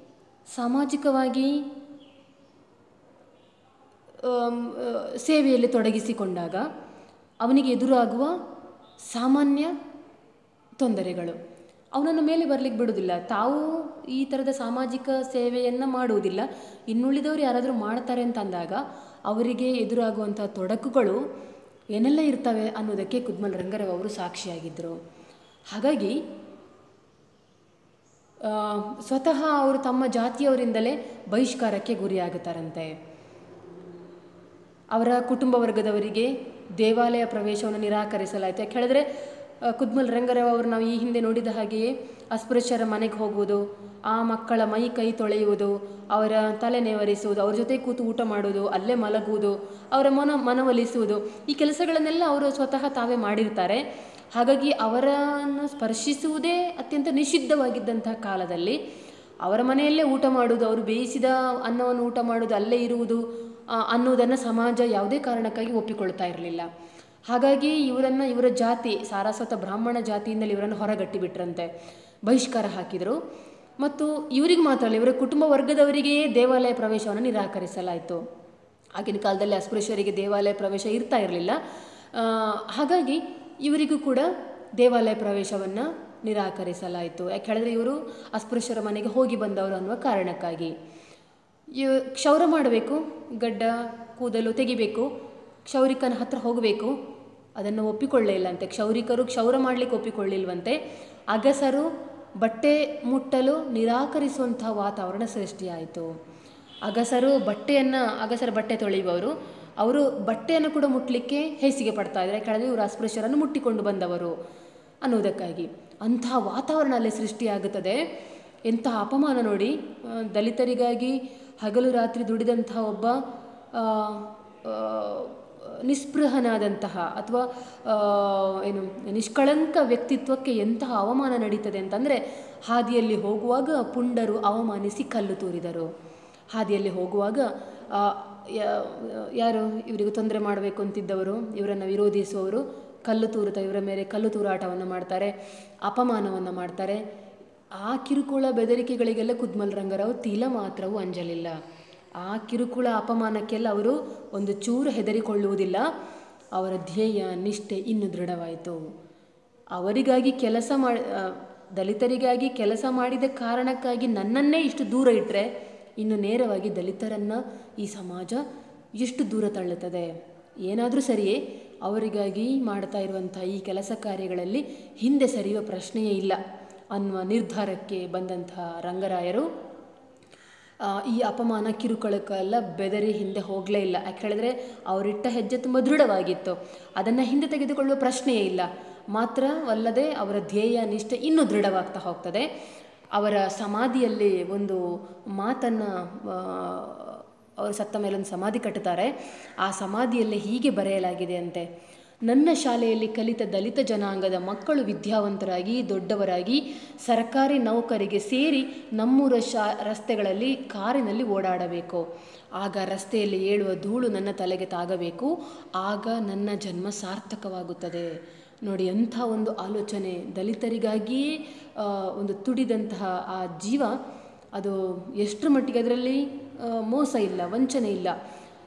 A: ಸಾಮಾಜಿಕವಾಗಿ ಸೇವೆಯಲ್ಲಿ ತೊಡಗಿಸಿಕೊಂಡಾಗ ಅವನಿಗೆ ಎದುರಾಗುವ ಸಾಮಾನ್ಯ ತೊಂದರೆಗಳು. ಅವನನ್ನು ಮೇಲೆ ಬರಲಿಕ್ಕೆ ಬಿಡೋದಿಲ್ಲ. ತಾವು ಈ ಥರದ ಸಾಮಾಜಿಕ ಸೇವೆಯನ್ನು ಮಾಡುವುದಿಲ್ಲ, ಇನ್ನುಳಿದವರು ಯಾರಾದರೂ ಮಾಡ್ತಾರೆ ಅಂತ ಅಂದಾಗ ಅವರಿಗೆ ಎದುರಾಗುವಂಥ ತೊಡಕುಗಳು ಏನೆಲ್ಲ ಇರ್ತವೆ ಅನ್ನೋದಕ್ಕೆ ಕುದ್ಮಲ್ ರಂಗರಾವ್ ಅವರು ಸಾಕ್ಷಿಯಾಗಿದ್ದರು. ಹಾಗಾಗಿ ಸ್ವತಃ ಅವರು ತಮ್ಮ ಜಾತಿಯವರಿಂದಲೇ ಬಹಿಷ್ಕಾರಕ್ಕೆ ಗುರಿಯಾಗುತ್ತಾರಂತೆ. ಅವರ ಕುಟುಂಬ ವರ್ಗದವರಿಗೆ ದೇವಾಲಯ ಪ್ರವೇಶವನ್ನು ನಿರಾಕರಿಸಲಾಯಿತು. ಯಾಕೆ ಹೇಳಿದ್ರೆ ಕುದ್ಮಲ್ ರಂಗರಾವ್ ಅವರು ನಾವು ಈ ಹಿಂದೆ ನೋಡಿದ ಹಾಗೆಯೇ ಅಸ್ಪೃಶ್ಯರ ಮನೆಗೆ ಹೋಗುವುದು, ಆ ಮಕ್ಕಳ ಮೈ ಕೈ ತೊಳೆಯುವುದು, ಅವರ ತಲೆ ನೇವರಿಸುವುದು, ಅವ್ರ ಜೊತೆ ಕೂತು ಊಟ ಮಾಡುವುದು, ಅಲ್ಲೇ ಮಲಗುವುದು, ಅವರ ಮನವೊಲಿಸುವುದು, ಈ ಕೆಲಸಗಳನ್ನೆಲ್ಲ ಅವರು ಸ್ವತಃ ತಾವೇ ಮಾಡಿರ್ತಾರೆ. ಹಾಗಾಗಿ ಅವರನ್ನು ಸ್ಪರ್ಶಿಸುವುದೇ ಅತ್ಯಂತ ನಿಷಿದ್ಧವಾಗಿದ್ದಂತಹ ಕಾಲದಲ್ಲಿ ಅವರ ಮನೆಯಲ್ಲೇ ಊಟ ಮಾಡುವುದು, ಅವರು ಬೇಯಿಸಿದ ಅನ್ನವನ್ನು ಊಟ ಮಾಡುವುದು, ಅಲ್ಲೇ ಇರುವುದು ಅನ್ನೋದನ್ನು ಸಮಾಜ ಯಾವುದೇ ಕಾರಣಕ್ಕಾಗಿ ಒಪ್ಪಿಕೊಳ್ತಾ ಇರಲಿಲ್ಲ. ಹಾಗಾಗಿ ಇವರ ಜಾತಿ, ಸಾರಸ್ವತ ಬ್ರಾಹ್ಮಣ ಜಾತಿಯಿಂದಲೇ ಇವರನ್ನು ಹೊರಗಟ್ಟಿಬಿಟ್ರಂತೆ, ಬಹಿಷ್ಕಾರ ಹಾಕಿದರು. ಮತ್ತು ಇವರಿಗೆ ಮಾತ್ರ ಅಲ್ಲ, ಇವರ ಕುಟುಂಬ ವರ್ಗದವರಿಗೇ ದೇವಾಲಯ ಪ್ರವೇಶವನ್ನು ನಿರಾಕರಿಸಲಾಯಿತು. ಆಗಿನ ಕಾಲದಲ್ಲಿ ಅಸ್ಪೃಶ್ಯರಿಗೆ ದೇವಾಲಯ ಪ್ರವೇಶ ಇರ್ತಾ ಇರಲಿಲ್ಲ. ಹಾಗಾಗಿ ಇವರಿಗೂ ಕೂಡ ದೇವಾಲಯ ಪ್ರವೇಶವನ್ನು ನಿರಾಕರಿಸಲಾಯಿತು. ಯಾಕೆ ಹೇಳಿದ್ರೆ ಇವರು ಅಸ್ಪೃಶ್ಯರ ಮನೆಗೆ ಹೋಗಿ ಬಂದವರು ಅನ್ನುವ ಕಾರಣಕ್ಕಾಗಿ. ಕ್ಷೌರ ಮಾಡಬೇಕು, ಗಡ್ಡ ಕೂದಲು ತೆಗಿಬೇಕು, ಕ್ಷೌರಿಕನ ಹತ್ರ ಹೋಗಬೇಕು, ಅದನ್ನು ಒಪ್ಪಿಕೊಳ್ಳೇ ಇಲ್ಲಂತೆ. ಕ್ಷೌರಿಕರು ಕ್ಷೌರ ಮಾಡಲಿಕ್ಕೆ ಒಪ್ಪಿಕೊಳ್ಳಿಲ್ವಂತೆ. ಅಗಸರು ಬಟ್ಟೆ ಮುಟ್ಟಲು ನಿರಾಕರಿಸುವಂಥ ವಾತಾವರಣ ಸೃಷ್ಟಿಯಾಯಿತು. ಅಗಸರ ಬಟ್ಟೆ ತೊಳೆಯುವವರು, ಅವರು ಬಟ್ಟೆಯನ್ನು ಕೂಡ ಮುಟ್ಟಲಿಕ್ಕೆ ಹೇಸಿಗೆ ಪಡ್ತಾ ಇದ್ದಾರೆ. ಕೆಳಗೆ ಇವರು ಅಸ್ಪೃಶ್ಯರನ್ನು ಮುಟ್ಟಿಕೊಂಡು ಬಂದವರು ಅನ್ನುವುದಕ್ಕಾಗಿ ಅಂಥ ವಾತಾವರಣ ಅಲ್ಲಿ ಸೃಷ್ಟಿಯಾಗುತ್ತದೆ. ಎಂಥ ಅಪಮಾನ ನೋಡಿ. ದಲಿತರಿಗಾಗಿ ಹಗಲು ರಾತ್ರಿ ದುಡಿದಂಥ ಒಬ್ಬ ನಿಸ್ಪೃಹನಾದಂತಹ ಅಥವಾ ನಿಷ್ಕಳಂಕ ವ್ಯಕ್ತಿತ್ವಕ್ಕೆ ಎಂತಹ ಅವಮಾನ ನಡೀತದೆ ಅಂತಂದರೆ, ಹಾದಿಯಲ್ಲಿ ಹೋಗುವಾಗ ಪುಂಡರು ಅವಮಾನಿಸಿ ಕಲ್ಲು ತೂರಿದರು. ಹಾದಿಯಲ್ಲಿ ಹೋಗುವಾಗ ಯಾರು ಇವರಿಗೆ ತೊಂದರೆ ಮಾಡಬೇಕು ಅಂತಿದ್ದವರು, ಇವರನ್ನು ವಿರೋಧಿಸುವವರು ಇವರ ಮೇಲೆ ಕಲ್ಲು ತೂರಾಟವನ್ನು ಮಾಡ್ತಾರೆ, ಅಪಮಾನವನ್ನು ಮಾಡ್ತಾರೆ. ಆ ಕಿರುಕುಳ ಬೆದರಿಕೆಗಳಿಗೆಲ್ಲ ಕುದ್ಮಲ್ ರಂಗರಾವ್ ತೀಲ ಮಾತ್ರವೂ ಅಂಜಲಿಲ್ಲ. ಆ ಕಿರುಕುಳ ಅಪಮಾನಕ್ಕೆಲ್ಲ ಅವರು ಒಂದು ಚೂರು ಹೆದರಿಕೊಳ್ಳುವುದಿಲ್ಲ. ಅವರ ಧ್ಯೇಯ ನಿಷ್ಠೆ ಇನ್ನೂ ದೃಢವಾಯಿತು. ಅವರಿಗಾಗಿ ದಲಿತರಿಗಾಗಿ ಕೆಲಸ ಮಾಡಿದ ಕಾರಣಕ್ಕಾಗಿ ನನ್ನನ್ನೇ ಇಷ್ಟು ದೂರ ಇಟ್ಟರೆ ಇನ್ನು ನೇರವಾಗಿ ದಲಿತರನ್ನು ಈ ಸಮಾಜ ಎಷ್ಟು ದೂರ ತಳ್ಳುತ್ತದೆ. ಏನಾದರೂ ಸರಿಯೇ, ಅವರಿಗಾಗಿ ಮಾಡ್ತಾ ಇರುವಂಥ ಈ ಕೆಲಸ ಕಾರ್ಯಗಳಲ್ಲಿ ಹಿಂದೆ ಸರಿಯುವ ಪ್ರಶ್ನೆಯೇ ಇಲ್ಲ ಅನ್ನುವ ನಿರ್ಧಾರಕ್ಕೆ ಬಂದಂತಹ ರಂಗರಾಯರು ಈ ಅಪಮಾನ ಕಿರುಕುಳಕ್ಕೆಲ್ಲ ಬೆದರಿ ಹಿಂದೆ ಹೋಗಲೇ ಇಲ್ಲ. ಯಾಕೆ ಹೇಳಿದ್ರೆ ಅವರಿಟ್ಟ ಹೆಜ್ಜೆ ತುಂಬ ದೃಢವಾಗಿತ್ತು. ಅದನ್ನು ಹಿಂದೆ ತೆಗೆದುಕೊಳ್ಳುವ ಪ್ರಶ್ನೆಯೇ ಇಲ್ಲ. ಮಾತ್ರವಲ್ಲದೆ ಅವರ ಧ್ಯೇಯ ನಿಷ್ಠೆ ಇನ್ನೂ ದೃಢವಾಗ್ತಾ ಹೋಗ್ತದೆ. ಅವರ ಸಮಾಧಿಯಲ್ಲಿ ಒಂದು ಮಾತನ್ನು, ಅವರು ಸತ್ತ ಮೇಲೊಂದು ಸಮಾಧಿ ಕಟ್ಟುತ್ತಾರೆ. ಆ ಸಮಾಧಿಯಲ್ಲಿ ಹೀಗೆ ಬರೆಯಲಾಗಿದೆ ಅಂತೆ: ನನ್ನ ಶಾಲೆಯಲ್ಲಿ ಕಲಿತ ದಲಿತ ಜನಾಂಗದ ಮಕ್ಕಳು ವಿದ್ಯಾವಂತರಾಗಿ ದೊಡ್ಡವರಾಗಿ ಸರ್ಕಾರಿ ನೌಕರಿಗೆ ಸೇರಿ ನಮ್ಮೂರ ರಸ್ತೆಗಳಲ್ಲಿ ಕಾರಿನಲ್ಲಿ ಓಡಾಡಬೇಕು. ಆಗ ರಸ್ತೆಯಲ್ಲಿ ಏಳುವ ಧೂಳು ನನ್ನ ತಲೆಗೆ ತಾಗಬೇಕು. ಆಗ ನನ್ನ ಜನ್ಮ ಸಾರ್ಥಕವಾಗುತ್ತದೆ. ನೋಡಿ, ಅಂಥ ಒಂದು ಆಲೋಚನೆ. ದಲಿತರಿಗಾಗಿಯೇ ಒಂದು ತುಡಿದಂತಹ ಆ ಜೀವ, ಅದು ಎಷ್ಟರ ಮಟ್ಟಿಗೆ ಅದರಲ್ಲಿ ಮೋಸ ಇಲ್ಲ, ವಂಚನೆ ಇಲ್ಲ.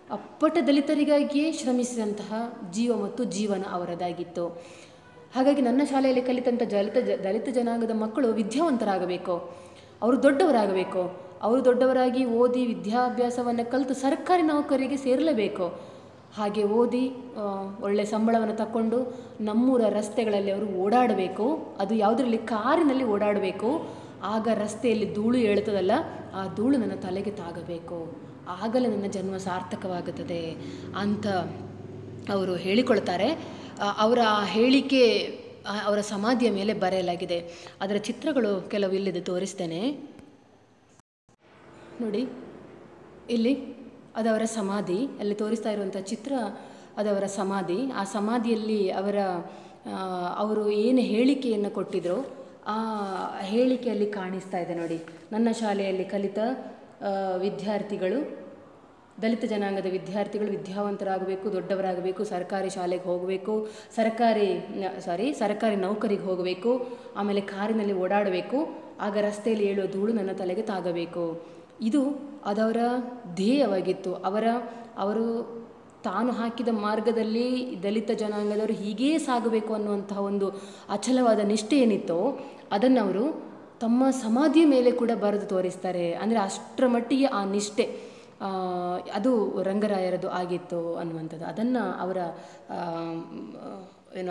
A: ಅಪ್ಪಟ ದಲಿತರಿಗಾಗಿಯೇ ಶ್ರಮಿಸಿದಂತಹ ಜೀವ ಮತ್ತು ಜೀವನ ಅವರದಾಗಿತ್ತು. ಹಾಗಾಗಿ ನನ್ನ ಶಾಲೆಯಲ್ಲಿ ಕಲಿತಂಥ ದಲಿತ ಜನಾಂಗದ ಮಕ್ಕಳು ವಿದ್ಯಾವಂತರಾಗಬೇಕು, ಅವರು ದೊಡ್ಡವರಾಗಬೇಕು. ಅವರು ದೊಡ್ಡವರಾಗಿ ಓದಿ ವಿದ್ಯಾಭ್ಯಾಸವನ್ನು ಕಲಿತು ಸರ್ಕಾರಿ ನೌಕರಿಗೆ ಸೇರಲೇಬೇಕು. ಹಾಗೆ ಓದಿ ಒಳ್ಳೆಯ ಸಂಬಳವನ್ನು ತಕ್ಕೊಂಡು ನಮ್ಮೂರ ರಸ್ತೆಗಳಲ್ಲಿ ಅವರು ಓಡಾಡಬೇಕು. ಅದು ಯಾವುದರಲ್ಲಿ? ಕಾರಿನಲ್ಲಿ ಓಡಾಡಬೇಕು. ಆಗ ರಸ್ತೆಯಲ್ಲಿ ಧೂಳು ಏಳ್ತದಲ್ಲ, ಆ ಧೂಳು ನನ್ನ ತಲೆಗೆ ತಾಗಬೇಕು. ಆಗಲೇ ನನ್ನ ಜನ್ಮ ಸಾರ್ಥಕವಾಗುತ್ತದೆ ಅಂತ ಅವರು ಹೇಳಿಕೊಳ್ತಾರೆ. ಅವರ ಆ ಹೇಳಿಕೆ ಅವರ ಸಮಾಧಿಯ ಮೇಲೆ ಬರೆಯಲಾಗಿದೆ. ಅದರ ಚಿತ್ರಗಳು ಕೆಲವು ಇಲ್ಲಿದೆ, ತೋರಿಸ್ತೇನೆ ನೋಡಿ. ಇಲ್ಲಿ ಅದವರ ಸಮಾಧಿ, ಅಲ್ಲಿ ತೋರಿಸ್ತಾ ಇರುವಂಥ ಚಿತ್ರ ಅದವರ ಸಮಾಧಿ. ಆ ಸಮಾಧಿಯಲ್ಲಿ ಅವರು ಏನು ಹೇಳಿಕೆಯನ್ನು ಕೊಟ್ಟಿದ್ರು ಆ ಹೇಳಿಕೆಯಲ್ಲಿ ಕಾಣಿಸ್ತಾ ಇದೆ ನೋಡಿ. ನನ್ನ ಶಾಲೆಯಲ್ಲಿ ಕಲಿತ ವಿದ್ಯಾರ್ಥಿಗಳು, ದಲಿತ ಜನಾಂಗದ ವಿದ್ಯಾರ್ಥಿಗಳು ವಿದ್ಯಾವಂತರಾಗಬೇಕು, ದೊಡ್ಡವರಾಗಬೇಕು, ಸರ್ಕಾರಿ ಶಾಲೆಗೆ ಹೋಗಬೇಕು, ಸರ್ಕಾರಿ ನೌಕರಿಗೆ ಹೋಗಬೇಕು, ಆಮೇಲೆ ಕಾರಿನಲ್ಲಿ ಓಡಾಡಬೇಕು, ಆಗ ರಸ್ತೆಯಲ್ಲಿ ಏಳುವ ಧೂಳು ನನ್ನ ತಲೆಗೆ ತಾಗಬೇಕು. ಇದು ಅದವರ ಧ್ಯೇಯವಾಗಿತ್ತು. ಅವರು ತಾನು ಹಾಕಿದ ಮಾರ್ಗದಲ್ಲಿ ದಲಿತ ಜನಾಂಗದವರು ಹೀಗೇ ಸಾಗಬೇಕು ಅನ್ನುವಂತಹ ಒಂದು ಅಚಲವಾದ ನಿಷ್ಠೆ ಏನಿತ್ತೋ ಅದನ್ನು ಅವರು ತಮ್ಮ ಸಮಾಧಿಯ ಮೇಲೆ ಕೂಡ ಬರೆದು ತೋರಿಸ್ತಾರೆ. ಅಂದರೆ ಅಷ್ಟರ ಮಟ್ಟಿಗೆ ಆ ನಿಷ್ಠೆ ಅದು ರಂಗರಾಯರದು ಆಗಿತ್ತು ಅನ್ನುವಂಥದ್ದು. ಅದನ್ನು ಅವರ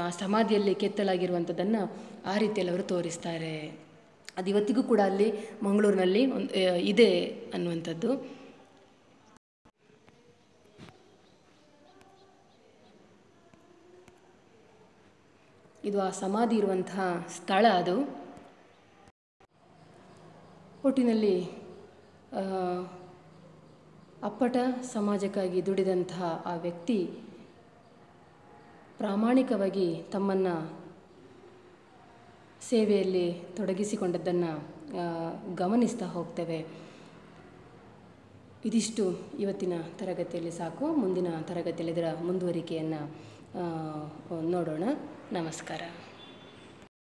A: ಆ ಸಮಾಧಿಯಲ್ಲಿ ಕೆತ್ತಲಾಗಿರುವಂಥದ್ದನ್ನು ಆ ರೀತಿಯಲ್ಲಿ ಅವರು ತೋರಿಸ್ತಾರೆ. ಅದು ಇವತ್ತಿಗೂ ಕೂಡ ಅಲ್ಲಿ ಮಂಗಳೂರಿನಲ್ಲಿ ಇದೆ ಅನ್ನುವಂಥದ್ದು. ಇದು ಆ ಸಮಾಧಿ ಇರುವಂತಹ ಸ್ಥಳ. ಅದು ಒಟ್ಟಿನಲ್ಲಿ ಅಪ್ಪಟ ಸಮಾಜಕ್ಕಾಗಿ ದುಡಿದಂತಹ ಆ ವ್ಯಕ್ತಿ ಪ್ರಾಮಾಣಿಕವಾಗಿ ತಮ್ಮನ್ನು ಸೇವೆಯಲ್ಲಿ ತೊಡಗಿಸಿಕೊಂಡದ್ದನ್ನು ಗಮನಿಸ್ತಾ ಹೋಗ್ತೇವೆ. ಇದಿಷ್ಟು ಇವತ್ತಿನ ತರಗತಿಯಲ್ಲಿ ಸಾಕು. ಮುಂದಿನ ತರಗತಿಯಲ್ಲಿ ಇದರ ಮುಂದುವರಿಕೆಯನ್ನು ನೋಡೋಣ. ನಮಸ್ಕಾರ.